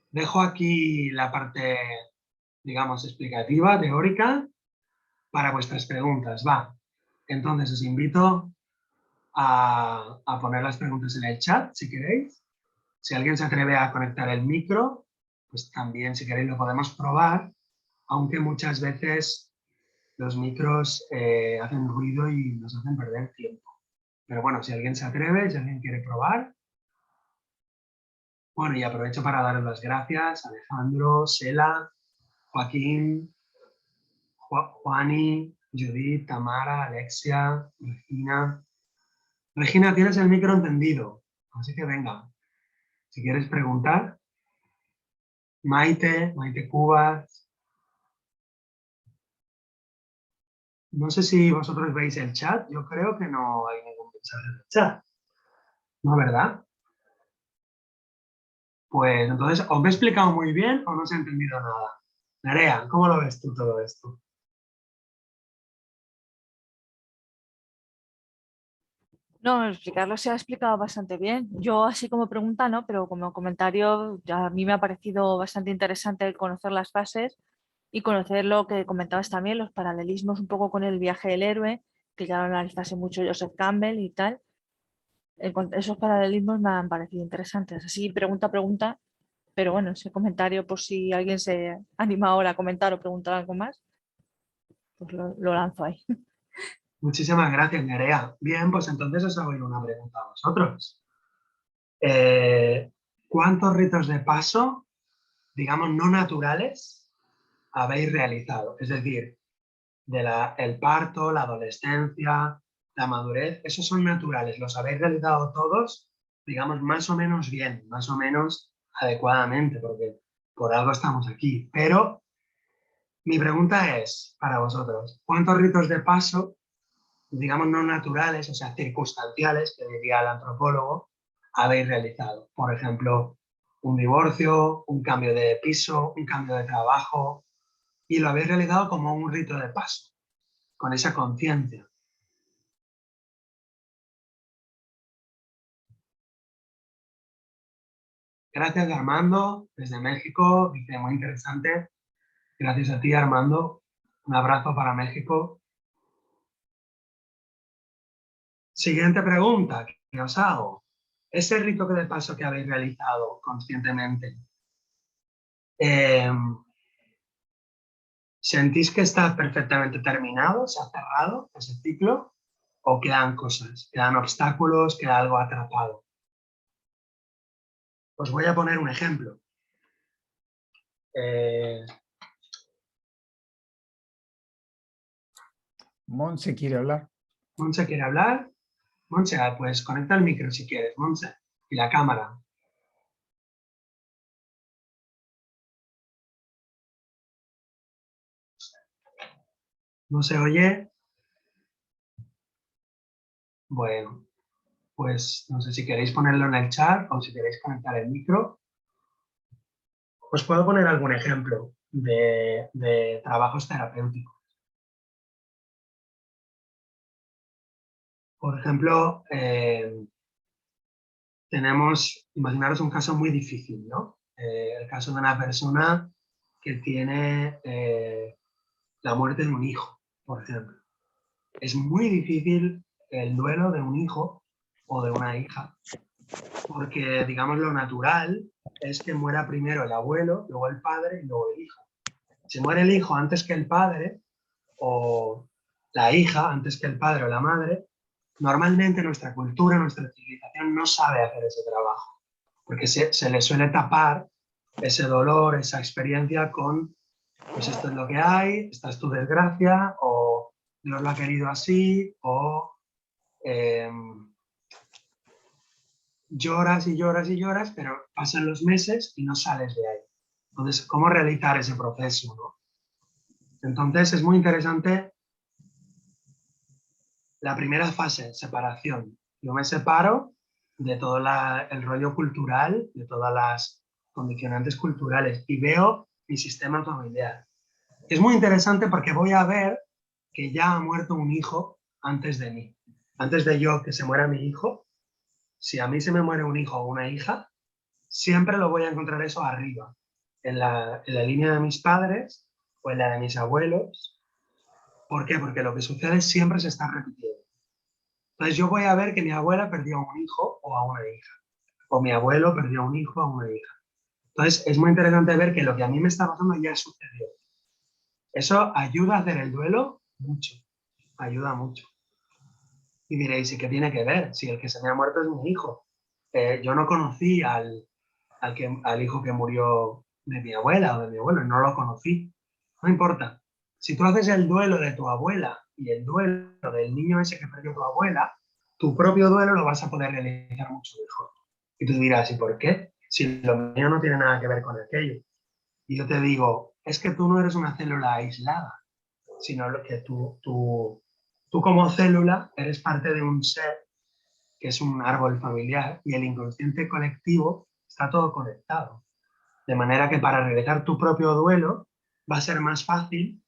Dejo aquí la parte, digamos, explicativa, teórica, para vuestras preguntas. Va. Entonces os invito a poner las preguntas en el chat, si queréis. Si alguien se atreve a conectar el micro, pues también, si queréis, lo podemos probar, aunque muchas veces los micros hacen ruido y nos hacen perder tiempo. Pero bueno, si alguien se atreve, si alguien quiere probar. Bueno, y aprovecho para daros las gracias a Alejandro, Sela, Joaquín, Juani, Judith, Tamara, Alexia, Regina. Regina, tienes el micro encendido, así que venga. Si quieres preguntar. Maite, Maite Cubas. No sé si vosotros veis el chat, yo creo que no hay ningún mensaje en el chat. ¿No, verdad? Pues entonces, ¿os me he explicado muy bien o no se ha entendido nada? Nerea, ¿cómo lo ves tú todo esto? No, explicarlo se ha explicado bastante bien. Yo así como pregunta, ¿no? Pero como comentario, ya a mí me ha parecido bastante interesante conocer las fases y conocer lo que comentabas también, los paralelismos un poco con el viaje del héroe, que ya lo analizase mucho Joseph Campbell y tal. Esos paralelismos me han parecido interesantes. Así, pregunta a pregunta, pero bueno, ese comentario, por si alguien se anima ahora a comentar o preguntar algo más, pues lo lanzo ahí. Muchísimas gracias, Nerea. Bien, pues entonces os hago yo una pregunta a vosotros. ¿Cuántos ritos de paso, digamos, no naturales, habéis realizado? Es decir, el parto, la adolescencia, la madurez, esos son naturales. ¿Los habéis realizado todos, digamos, más o menos bien, más o menos adecuadamente? Porque por algo estamos aquí. Pero mi pregunta es para vosotros, ¿cuántos ritos de paso, digamos, no naturales, o sea, circunstanciales, que diría el antropólogo, habéis realizado? Por ejemplo, un divorcio, un cambio de piso, un cambio de trabajo, y lo habéis realizado como un rito de paso, con esa conciencia. Gracias, Armando, desde México, dice muy interesante. Gracias a ti, Armando. Un abrazo para México. Siguiente pregunta que os hago. Ese rito de paso que habéis realizado conscientemente, ¿sentís que está perfectamente terminado, se ha cerrado ese ciclo? ¿O quedan cosas, quedan obstáculos, queda algo atrapado? Os voy a poner un ejemplo. Monse quiere hablar. ¿Monse quiere hablar? Monse, pues conecta el micro si quieres, Monse, y la cámara. ¿No se oye? Bueno, pues no sé si queréis ponerlo en el chat o si queréis conectar el micro. Os puedo poner algún ejemplo de trabajos terapéuticos. Por ejemplo, imaginaros un caso muy difícil, ¿no? El caso de una persona que tiene la muerte de un hijo, por ejemplo. Es muy difícil el duelo de un hijo o de una hija, porque, digamos, lo natural es que muera primero el abuelo, luego el padre y luego el hijo. Si muere el hijo antes que el padre, o la hija antes que el padre o la madre, normalmente nuestra cultura, nuestra civilización no sabe hacer ese trabajo, porque se le suele tapar ese dolor, esa experiencia con, pues esto es lo que hay, esta es tu desgracia, o Dios lo ha querido así, o lloras y lloras y lloras, pero pasan los meses y no sales de ahí. Entonces, ¿cómo realizar ese proceso, no? Entonces, es muy interesante la primera fase, separación. Yo me separo de todo el rollo cultural, de todas las condicionantes culturales y veo mi sistema familiar. Es muy interesante porque voy a ver que ya ha muerto un hijo antes de mí. Antes de yo que se muera mi hijo, si a mí se me muere un hijo o una hija, siempre lo voy a encontrar eso arriba, en la línea de mis padres o en la de mis abuelos. ¿Por qué? Porque lo que sucede siempre se está repitiendo. Entonces yo voy a ver que mi abuela perdió a un hijo o a una hija, o mi abuelo perdió a un hijo o a una hija. Entonces es muy interesante ver que lo que a mí me está pasando ya sucedió. Eso ayuda a hacer el duelo mucho, ayuda mucho. Y diréis, ¿y qué tiene que ver? Si el que se me ha muerto es mi hijo. Yo no conocí al hijo que murió de mi abuela o de mi abuelo, no lo conocí. No importa. Si tú haces el duelo de tu abuela y el duelo del niño ese que perdió tu abuela, tu propio duelo lo vas a poder realizar mucho mejor. Y tú dirás, ¿y por qué? Si lo mío no tiene nada que ver con aquello. Y yo te digo, es que tú no eres una célula aislada, sino que tú como célula eres parte de un ser que es un árbol familiar y el inconsciente colectivo está todo conectado. De manera que para realizar tu propio duelo va a ser más fácil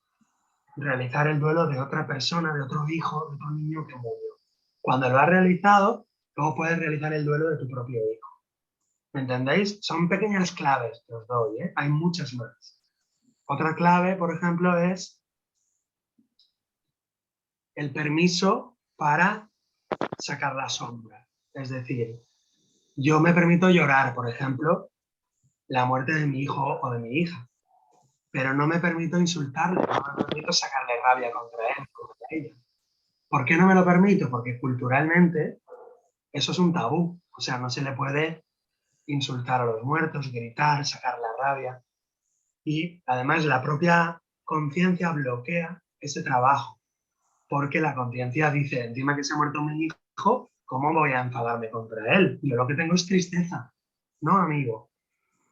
realizar el duelo de otra persona, de otro hijo, de otro niño que murió. Cuando lo has realizado, luego puedes realizar el duelo de tu propio hijo. ¿Me entendéis? Son pequeñas claves que os doy, ¿eh? Hay muchas más. Otra clave, por ejemplo, es el permiso para sacar la sombra. Es decir, yo me permito llorar, por ejemplo, la muerte de mi hijo o de mi hija, pero no me permito insultarle, no me permito sacarle rabia contra él, contra ella. ¿Por qué no me lo permito? Porque culturalmente eso es un tabú. O sea, no se le puede insultar a los muertos, gritar, sacar la rabia. Y además la propia conciencia bloquea ese trabajo, porque la conciencia dice, encima que se ha muerto mi hijo, ¿cómo voy a enfadarme contra él? Yo lo que tengo es tristeza. No, amigo.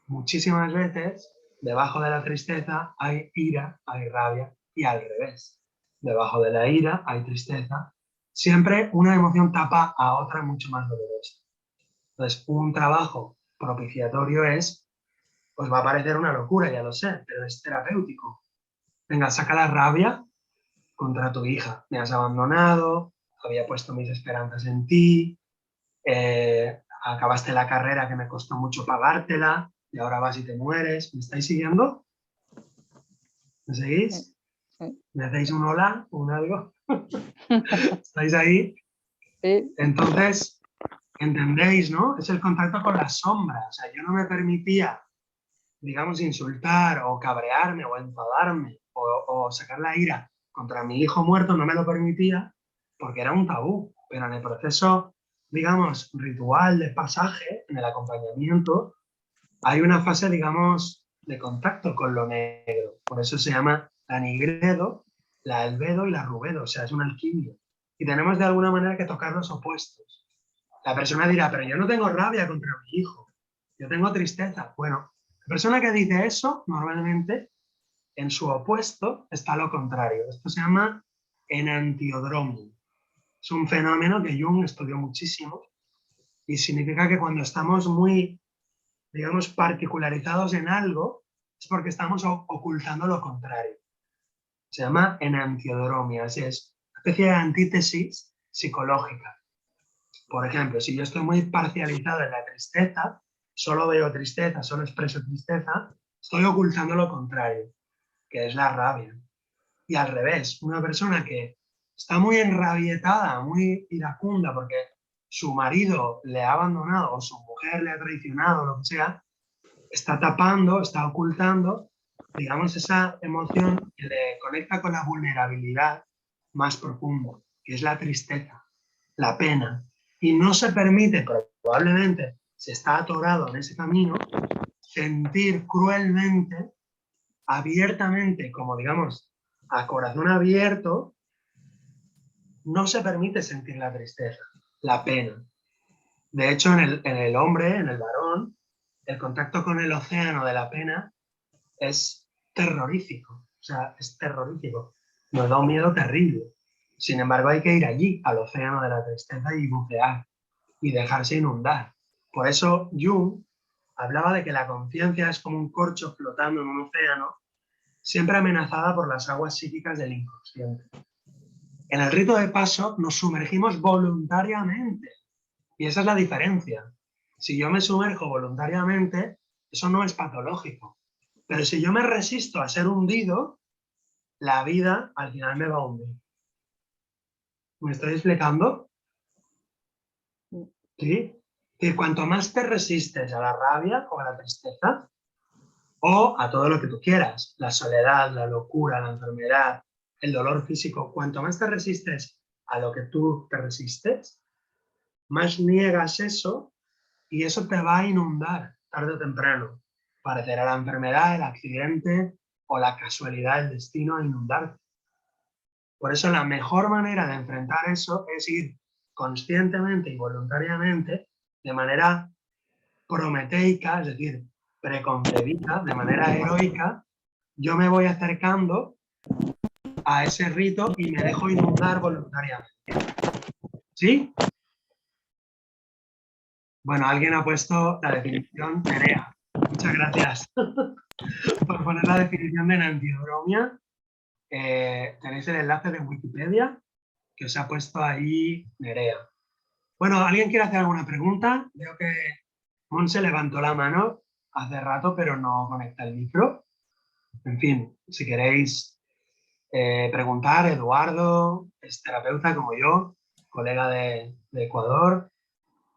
Muchísimas veces, debajo de la tristeza hay ira, hay rabia, y al revés. Debajo de la ira hay tristeza. Siempre una emoción tapa a otra mucho más dolorosa. Entonces, un trabajo propiciatorio es, pues va a parecer una locura, ya lo sé, pero es terapéutico. Venga, saca la rabia contra tu hija. Me has abandonado, había puesto mis esperanzas en ti, acabaste la carrera que me costó mucho pagártela y ahora vas y te mueres. ¿Me estáis siguiendo? ¿Me seguís? ¿Me hacéis un hola, un algo? ¿Estáis ahí? Sí. Entonces, entendéis, ¿no? Es el contacto con la sombra. O sea, yo no me permitía, digamos, insultar o cabrearme o enfadarme o sacar la ira contra mi hijo muerto, no me lo permitía porque era un tabú. Pero en el proceso, digamos, ritual de pasaje, en el acompañamiento, hay una fase, digamos, de contacto con lo negro. Por eso se llama la nigredo, la albedo y la rubedo. O sea, es una alquimia. Y tenemos de alguna manera que tocar los opuestos. La persona dirá, pero yo no tengo rabia contra mi hijo. Yo tengo tristeza. Bueno, la persona que dice eso, normalmente, en su opuesto está lo contrario. Esto se llama enantiodromia. Es un fenómeno que Jung estudió muchísimo y significa que cuando estamos muy, digamos, particularizados en algo, es porque estamos ocultando lo contrario. Se llama enantiodromia, es una especie de antítesis psicológica. Por ejemplo, si yo estoy muy parcializado en la tristeza, solo veo tristeza, solo expreso tristeza, estoy ocultando lo contrario, que es la rabia. Y al revés, una persona que está muy enrabietada, muy iracunda porque su marido le ha abandonado o su mujer le ha traicionado, lo que sea, está tapando, está ocultando, digamos, esa emoción que le conecta con la vulnerabilidad más profunda, que es la tristeza, la pena. Y no se permite, probablemente, si está atorado en ese camino, sentir cruelmente, abiertamente, como digamos, a corazón abierto, no se permite sentir la tristeza, la pena. De hecho, en el hombre, en el varón, el contacto con el océano de la pena es terrorífico. O sea, es terrorífico. Nos da un miedo terrible. Sin embargo, hay que ir allí, al océano de la tristeza, y bucear y dejarse inundar. Por eso Jung hablaba de que la conciencia es como un corcho flotando en un océano, siempre amenazada por las aguas psíquicas del inconsciente. En el rito de paso nos sumergimos voluntariamente, y esa es la diferencia. Si yo me sumerjo voluntariamente, eso no es patológico. Pero si yo me resisto a ser hundido, la vida al final me va a hundir. ¿Me estoy explicando? ¿Sí? Que cuanto más te resistes a la rabia o a la tristeza, o a todo lo que tú quieras, la soledad, la locura, la enfermedad, el dolor físico, cuanto más te resistes a lo que tú te resistes, más niegas eso y eso te va a inundar tarde o temprano. Parecerá la enfermedad, el accidente o la casualidad, el destino a inundarte. Por eso la mejor manera de enfrentar eso es ir conscientemente y voluntariamente, de manera prometeica, es decir, preconcebida, de manera heroica, yo me voy acercando a ese rito y me dejo inundar voluntariamente. ¿Sí? Bueno, alguien ha puesto la definición Nerea. Muchas gracias por poner la definición de enantiodromia. Tenéis el enlace de Wikipedia que os ha puesto ahí Nerea. Bueno, ¿alguien quiere hacer alguna pregunta? Veo que Monse levantó la mano hace rato, pero no conecta el micro. En fin, si queréis preguntar, Eduardo es terapeuta como yo, colega de Ecuador,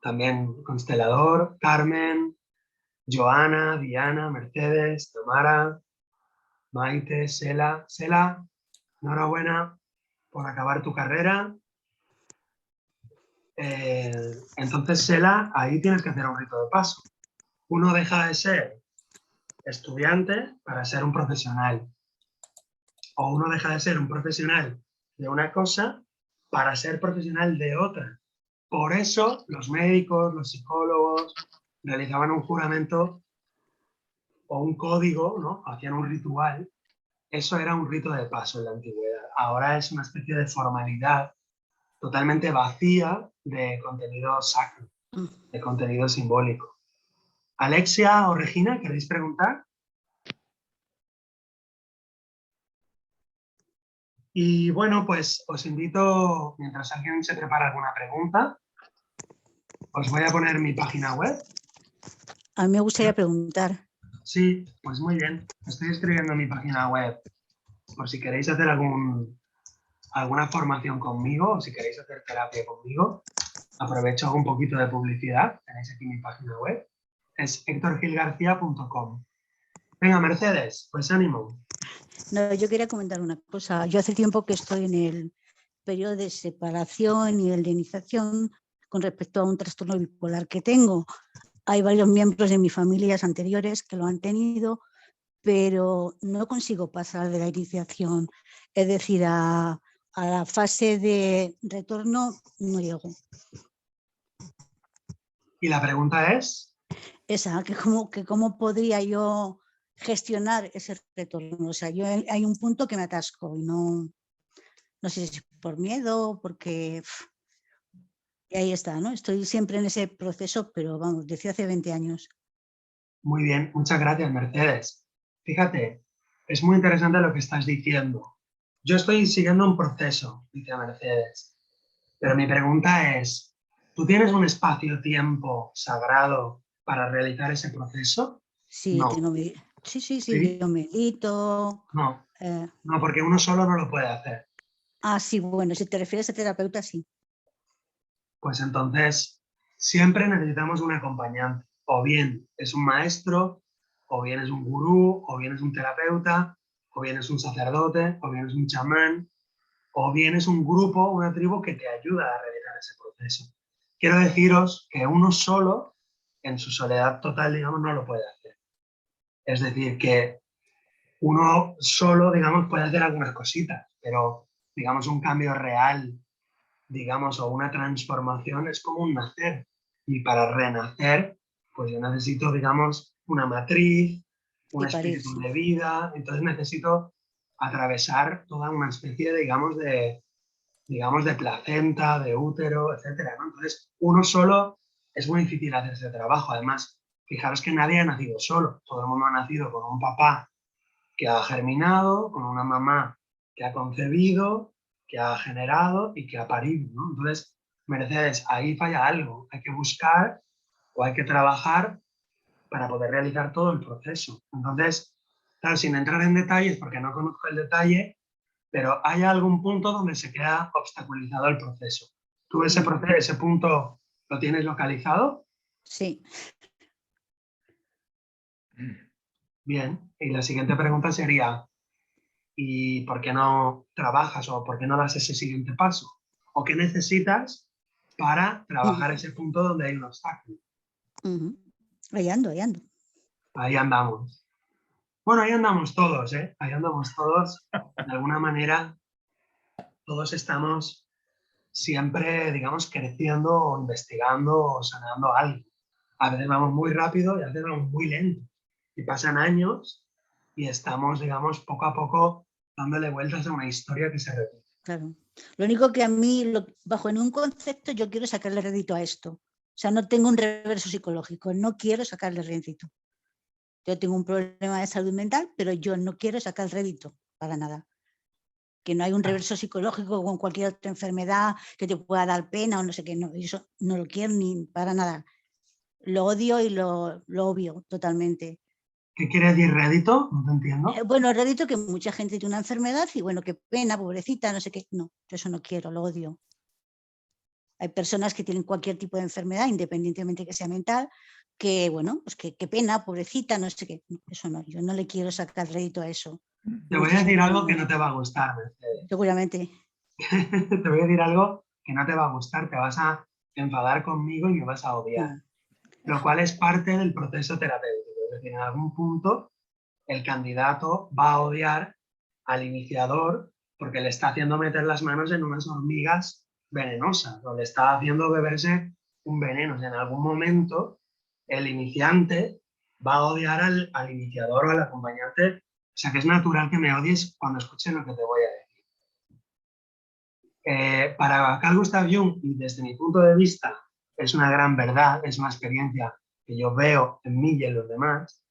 también constelador, Carmen, Joana, Diana, Mercedes, Tamara, Maite, Sela. Sela, enhorabuena por acabar tu carrera. Entonces, Sela, ahí tienes que hacer un rito de paso. Uno deja de ser estudiante para ser un profesional. O uno deja de ser un profesional de una cosa para ser profesional de otra. Por eso los médicos, los psicólogos realizaban un juramento o un código, ¿no? Hacían un ritual. Eso era un rito de paso en la antigüedad. Ahora es una especie de formalidad totalmente vacía de contenido sacro, de contenido simbólico. Alexia o Regina, ¿queréis preguntar? Y bueno, pues os invito, mientras alguien se prepara alguna pregunta, os voy a poner mi página web. A mí me gustaría preguntar. Sí, pues muy bien. Estoy escribiendo mi página web por si queréis hacer alguna formación conmigo o si queréis hacer terapia conmigo. Aprovecho un poquito de publicidad. Tenéis aquí mi página web. Es hectorgilgarcia.com. Venga, Mercedes, pues ánimo. No, yo quería comentar una cosa. Yo hace tiempo que estoy en el periodo de separación y de indemnización con respecto a un trastorno bipolar que tengo. Hay varios miembros de mis familias anteriores que lo han tenido, pero no consigo pasar de la iniciación. Es decir, a la fase de retorno no llego. Y la pregunta es... Esa, que cómo podría yo gestionar ese retorno. O sea, hay un punto que me atasco y no sé si es por miedo, porque... Y ahí está, ¿no? Estoy siempre en ese proceso, pero vamos, desde hace 20 años. Muy bien, muchas gracias, Mercedes. Fíjate, es muy interesante lo que estás diciendo. Yo estoy siguiendo un proceso, dice Mercedes, pero mi pregunta es, ¿tú tienes un espacio-tiempo sagrado para realizar ese proceso? Sí, No. sí, yo medito. No, no, porque uno solo no lo puede hacer. Sí, bueno, si te refieres a terapeuta, sí. Pues entonces, siempre necesitamos un acompañante. O bien es un maestro, o bien es un gurú, o bien es un terapeuta, o bien es un sacerdote, o bien es un chamán, o bien es un grupo, una tribu que te ayuda a realizar ese proceso. Quiero deciros que uno solo, en su soledad total, digamos, no lo puede hacer. Es decir, que uno solo, digamos, puede hacer algunas cositas, pero, digamos, un cambio real, digamos, o una transformación es como un nacer. Y para renacer, pues yo necesito, digamos, una matriz, un Y parir, espíritu sí. de vida, entonces necesito atravesar toda una especie, digamos, de placenta, de útero, etcétera, ¿no? Entonces, uno solo es muy difícil hacer ese trabajo. Además, fijaros que nadie ha nacido solo. Todo el mundo ha nacido con un papá que ha germinado, con una mamá que ha concebido, que ha generado y que ha parido, ¿no? Entonces, Mercedes, ahí falla algo. Hay que buscar o hay que trabajar para poder realizar todo el proceso. Entonces, claro, sin entrar en detalles, porque no conozco el detalle, pero hay algún punto donde se queda obstaculizado el proceso. ¿Tú ese punto lo tienes localizado? Sí. Bien. Y la siguiente pregunta sería, ¿y por qué no trabajas o por qué no das ese siguiente paso? ¿O qué necesitas para trabajar ese punto donde hay un obstáculo? Ahí ando, ahí ando. Ahí andamos. Bueno, ahí andamos todos, ¿eh? Ahí andamos todos. De alguna manera, todos estamos siempre, digamos, creciendo o investigando o sanando algo. A veces vamos muy rápido y a veces vamos muy lento. Y pasan años y estamos, digamos, poco a poco dándole vueltas a una historia que se repite. Claro. Lo único que a mí, bajo ningún concepto, yo quiero sacarle rédito a esto. O sea, no tengo un reverso psicológico, no quiero sacarle rédito. Yo tengo un problema de salud mental, pero yo no quiero sacar rédito para nada. Que no hay un reverso psicológico con cualquier otra enfermedad que te pueda dar pena o no sé qué. No, eso no lo quiero ni para nada. Lo odio y lo obvio totalmente. ¿Qué quiere decir rédito? No te entiendo. Bueno, rédito que mucha gente tiene una enfermedad y bueno, qué pena, pobrecita, no sé qué. No, yo eso no quiero, lo odio. Hay personas que tienen cualquier tipo de enfermedad, independientemente que sea mental, que bueno, pues qué pena, pobrecita, no sé qué. No, eso no, yo no le quiero sacar rédito a eso. Te voy a decir algo que no te va a gustar, Mercedes. Seguramente. Te voy a decir algo que no te va a gustar, te vas a enfadar conmigo y me vas a odiar. Lo cual es parte del proceso terapéutico. Es decir, en algún punto el candidato va a odiar al iniciador porque le está haciendo meter las manos en unas hormigas venenosas o le está haciendo beberse un veneno. O sea, en algún momento el iniciante va a odiar al iniciador o al acompañante. O sea, que es natural que me odies cuando escuches lo que te voy a decir. Para Carl Gustav Jung, y desde mi punto de vista, es una gran verdad, es una experiencia que yo veo en mí y en los demás,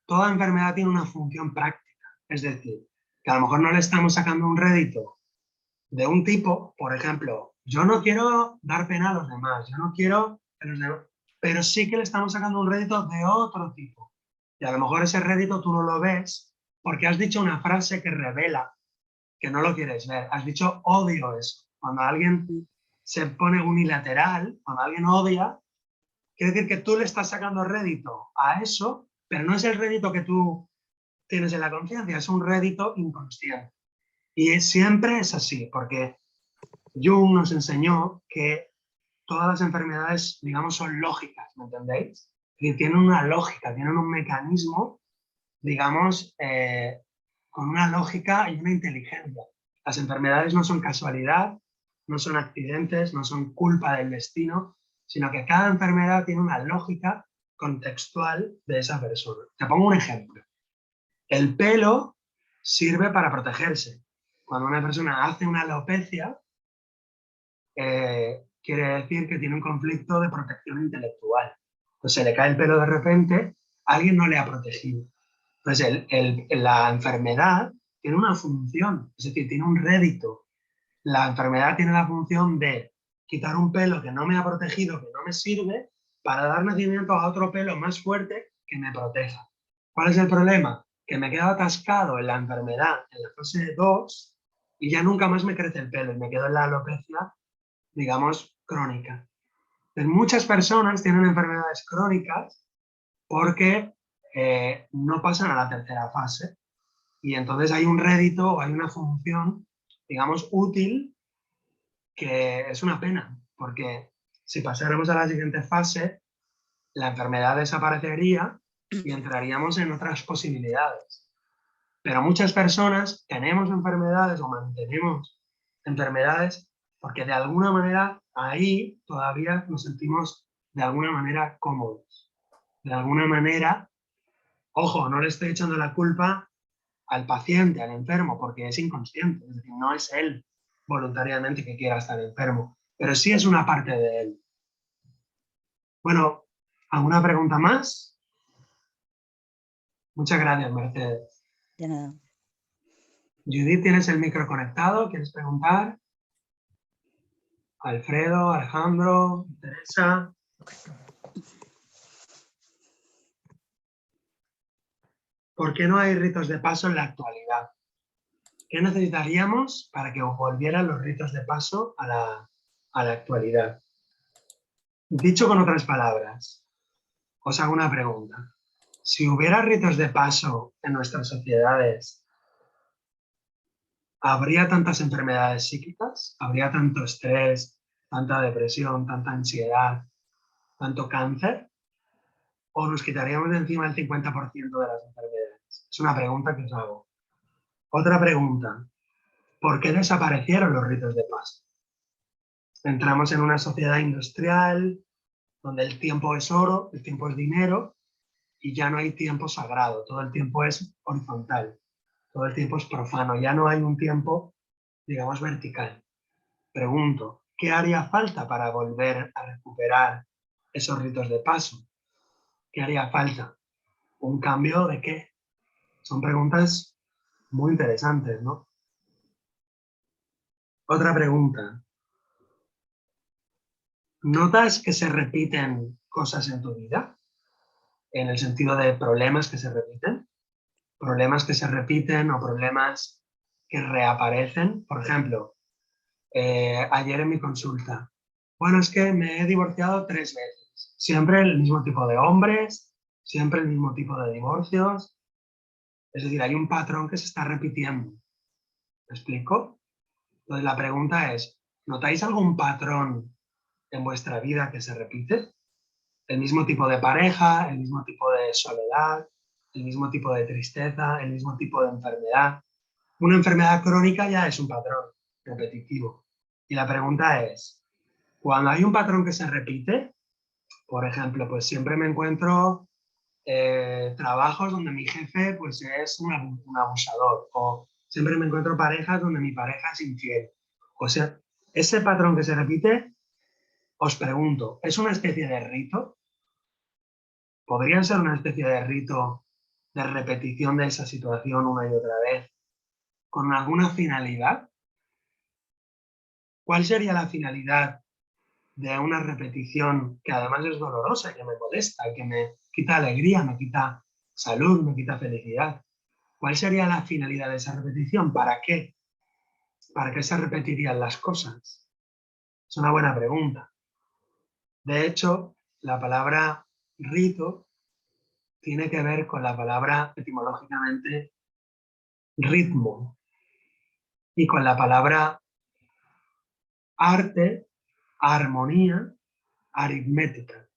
toda enfermedad tiene una función práctica. Es decir, que a lo mejor no le estamos sacando un rédito de un tipo, por ejemplo, yo no quiero dar pena a los demás, yo no quiero que los demás, pero sí que le estamos sacando un rédito de otro tipo. Y a lo mejor ese rédito tú no lo ves porque has dicho una frase que revela que no lo quieres ver. Has dicho odio eso. Cuando alguien se pone unilateral, cuando alguien odia, quiere decir que tú le estás sacando rédito a eso, pero no es el rédito que tú tienes en la conciencia, es un rédito inconsciente. Y siempre es así, porque Jung nos enseñó que todas las enfermedades, digamos, son lógicas, ¿me entendéis? Es decir, tienen una lógica, tienen un mecanismo, digamos, con una lógica y una inteligencia. Las enfermedades no son casualidad, no son accidentes, no son culpa del destino, sino que cada enfermedad tiene una lógica contextual de esa persona. Te pongo un ejemplo. El pelo sirve para protegerse. Cuando una persona hace una alopecia, quiere decir que tiene un conflicto de protección intelectual. Pues se le cae el pelo de repente, alguien no le ha protegido. Entonces, la enfermedad tiene una función, es decir, tiene un rédito. La enfermedad tiene la función de quitar un pelo que no me ha protegido, que no me sirve, para dar nacimiento a otro pelo más fuerte que me proteja. ¿Cuál es el problema? Que me quedo atascado en la enfermedad en la fase 2 y ya nunca más me crece el pelo y me quedo en la alopecia, digamos, crónica. Entonces, muchas personas tienen enfermedades crónicas porque no pasan a la tercera fase y entonces hay un rédito o hay una función, digamos, útil, que es una pena, porque si pasáramos a la siguiente fase, la enfermedad desaparecería y entraríamos en otras posibilidades. Pero muchas personas tenemos enfermedades o mantenemos enfermedades porque de alguna manera ahí todavía nos sentimos de alguna manera cómodos. De alguna manera, ojo, no le estoy echando la culpa al paciente, al enfermo, porque es inconsciente, es decir, no es él voluntariamente que quiera estar enfermo, pero sí es una parte de él. Bueno, ¿alguna pregunta más? Muchas gracias, Mercedes. De nada. Judith, ¿tienes el micro conectado? ¿Quieres preguntar? Alfredo, Alejandro, Teresa. ¿Por qué no hay ritos de paso en la actualidad? ¿Qué necesitaríamos para que volvieran los ritos de paso a la actualidad? Dicho con otras palabras, os hago una pregunta. Si hubiera ritos de paso en nuestras sociedades, ¿habría tantas enfermedades psíquicas? ¿Habría tanto estrés, tanta depresión, tanta ansiedad, tanto cáncer? ¿O nos quitaríamos de encima el 50% de las enfermedades? Es una pregunta que os hago. Otra pregunta. ¿Por qué desaparecieron los ritos de paso? Entramos en una sociedad industrial donde el tiempo es oro, el tiempo es dinero y ya no hay tiempo sagrado. Todo el tiempo es horizontal. Todo el tiempo es profano. Ya no hay un tiempo, digamos, vertical. Pregunto, ¿qué haría falta para volver a recuperar esos ritos de paso? ¿Qué haría falta? ¿Un cambio de qué? Son preguntas muy interesantes, ¿no? Otra pregunta. ¿Notas que se repiten cosas en tu vida? en el sentido de problemas que se repiten. Problemas que se repiten o problemas que reaparecen. Por ejemplo, ayer en mi consulta, bueno, es que me he divorciado 3 veces. Siempre el mismo tipo de hombres, siempre el mismo tipo de divorcios. Es decir, hay un patrón que se está repitiendo. ¿Me explico? Entonces la pregunta es, ¿notáis algún patrón en vuestra vida que se repite? El mismo tipo de pareja, el mismo tipo de soledad, el mismo tipo de tristeza, el mismo tipo de enfermedad. Una enfermedad crónica ya es un patrón repetitivo. Y la pregunta es, cuando hay un patrón que se repite, por ejemplo, pues siempre me encuentro trabajos donde mi jefe pues es un abusador, o siempre me encuentro parejas donde mi pareja es infiel. O sea, ese patrón que se repite, os pregunto, ¿es una especie de rito? ¿Podría ser una especie de rito de repetición de esa situación una y otra vez con alguna finalidad? ¿Cuál sería la finalidad de una repetición que además es dolorosa, que me molesta, que me quita alegría, me quita salud, me quita felicidad? ¿Cuál sería la finalidad de esa repetición? ¿Para qué? ¿Para qué se repetirían las cosas? Es una buena pregunta. De hecho, la palabra rito tiene que ver con la palabra etimológicamente ritmo y con la palabra arte, armonía, aritmética.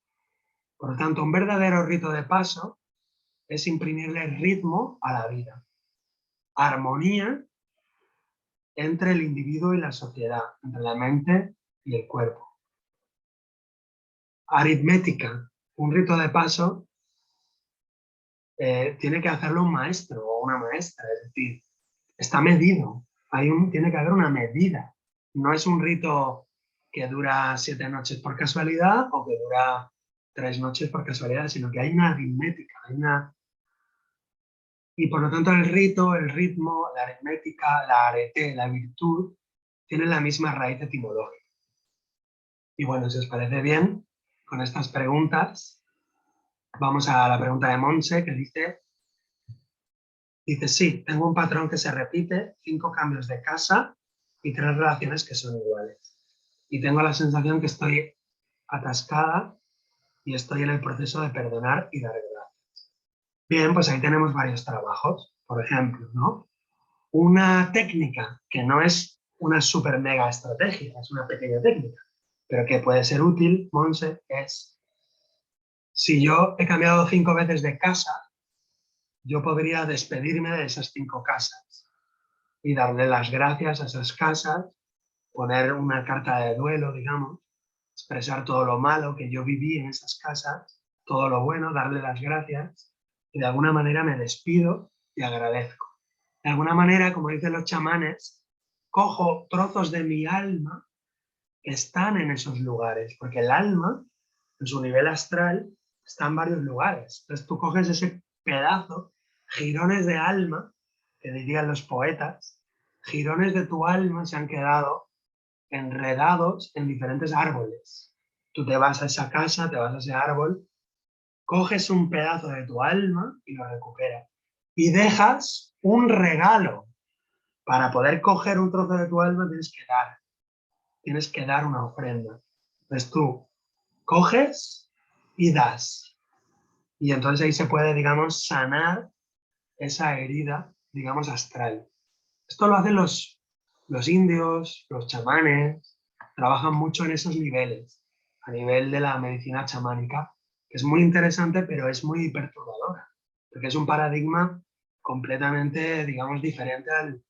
Por lo tanto, un verdadero rito de paso es imprimirle ritmo a la vida, armonía entre el individuo y la sociedad, entre la mente y el cuerpo. Aritmética, un rito de paso, tiene que hacerlo un maestro o una maestra, es decir, está medido, tiene que haber una medida. No es un rito que dura 7 noches por casualidad o que dura 3 noches por casualidad, sino que hay una aritmética, y por lo tanto el rito, el ritmo, la aritmética, la arete, la virtud, tienen la misma raíz etimológica. Y bueno, si os parece bien, con estas preguntas, vamos a la pregunta de Monse, que dice, sí, tengo un patrón que se repite, 5 cambios de casa y 3 relaciones que son iguales. Y tengo la sensación que estoy atascada y estoy en el proceso de perdonar y dar gracias. Bien, pues ahí tenemos varios trabajos. Por ejemplo, ¿no? Una técnica que no es una super mega estrategia, es una pequeña técnica, pero que puede ser útil, Monse, es si yo he cambiado 5 veces de casa, yo podría despedirme de esas 5 casas y darle las gracias a esas casas, poner una carta de duelo, digamos, expresar todo lo malo que yo viví en esas casas, todo lo bueno, darle las gracias y de alguna manera me despido y agradezco. De alguna manera, como dicen los chamanes, cojo trozos de mi alma que están en esos lugares, porque el alma, en su nivel astral, está en varios lugares. Entonces tú coges ese pedazo, girones de alma, que dirían los poetas, girones de tu alma se han quedado enredados en diferentes árboles. Tú te vas a esa casa, te vas a ese árbol, coges un pedazo de tu alma y lo recuperas. Y dejas un regalo. Para poder coger un trozo de tu alma tienes que dar una ofrenda. Entonces tú coges y das. Y entonces ahí se puede, digamos, sanar esa herida, digamos, astral. Esto lo hacen los indios, los chamanes, trabajan mucho en esos niveles, a nivel de la medicina chamánica, que es muy interesante, pero es muy perturbadora, porque es un paradigma completamente, digamos, diferente al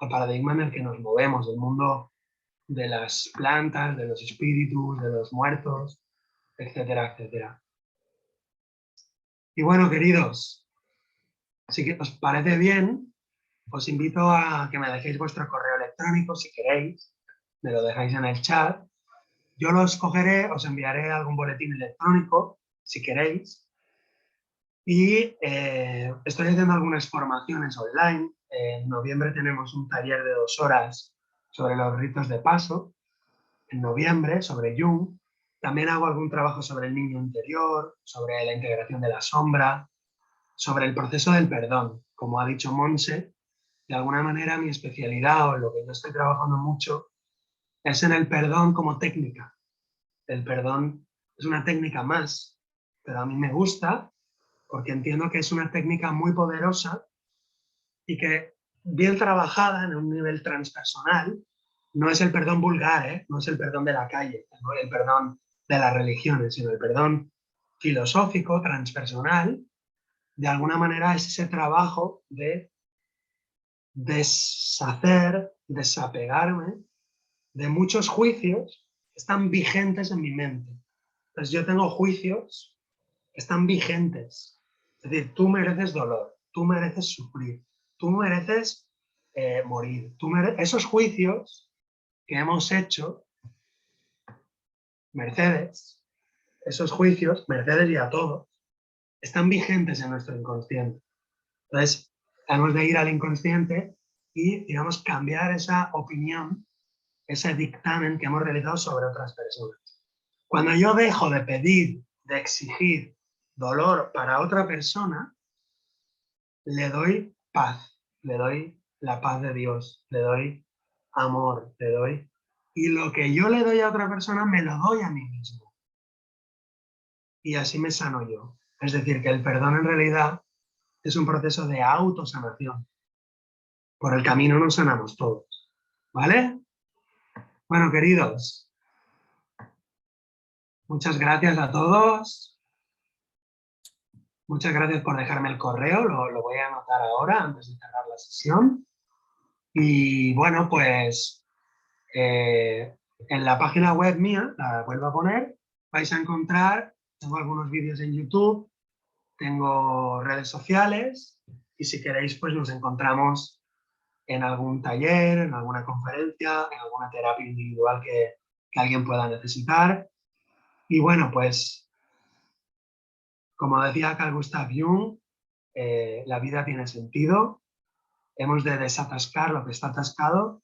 paradigma en el que nos movemos, del mundo de las plantas, de los espíritus, de los muertos, etcétera, etcétera. Y bueno, queridos, si os parece bien, os invito a que me dejéis vuestro correo electrónico si queréis, me lo dejáis en el chat. Yo los cogeré, os enviaré algún boletín electrónico si queréis. Y estoy haciendo algunas formaciones online. En noviembre tenemos un taller de 2 horas sobre los ritos de paso. En noviembre, sobre Jung. También hago algún trabajo sobre el niño interior, sobre la integración de la sombra, sobre el proceso del perdón. Como ha dicho Monse, de alguna manera mi especialidad o lo que yo estoy trabajando mucho es en el perdón como técnica. El perdón es una técnica más, pero a mí me gusta porque entiendo que es una técnica muy poderosa y que bien trabajada en un nivel transpersonal, no es el perdón vulgar, ¿eh? No es el perdón de la calle, no el perdón de las religiones, sino el perdón filosófico, transpersonal, de alguna manera es ese trabajo de deshacer, desapegarme de muchos juicios que están vigentes en mi mente. Entonces yo tengo juicios que están vigentes. Es decir, tú mereces dolor, tú mereces sufrir, tú mereces morir. Esos juicios que hemos hecho, Mercedes, esos juicios, Mercedes y a todos, están vigentes en nuestro inconsciente. Entonces, hemos de ir al inconsciente y, digamos, cambiar esa opinión, ese dictamen que hemos realizado sobre otras personas. Cuando yo dejo de pedir, de exigir dolor para otra persona, le doy paz, le doy la paz de Dios, le doy amor, le doy... Y lo que yo le doy a otra persona, me lo doy a mí mismo. Y así me sano yo. Es decir, que el perdón en realidad es un proceso de autosanación. Por el camino nos sanamos todos. ¿Vale? Bueno, queridos, muchas gracias a todos. Muchas gracias por dejarme el correo, lo voy a anotar ahora antes de cerrar la sesión. Y bueno, pues en la página web mía, la vuelvo a poner, vais a encontrar, tengo algunos vídeos en YouTube, tengo redes sociales y si queréis pues nos encontramos en algún taller, en alguna conferencia, en alguna terapia individual que alguien pueda necesitar. Y bueno, pues como decía Carl Gustav Jung, la vida tiene sentido, hemos de desatascar lo que está atascado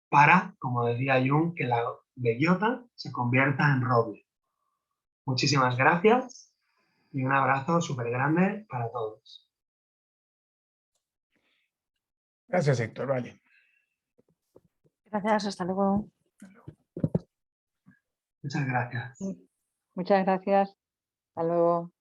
para, como decía Jung, que la bellota se convierta en roble. Muchísimas gracias y un abrazo súper grande para todos. Gracias, Héctor. Vale. Gracias, hasta luego. Muchas gracias. Muchas gracias. Hasta luego.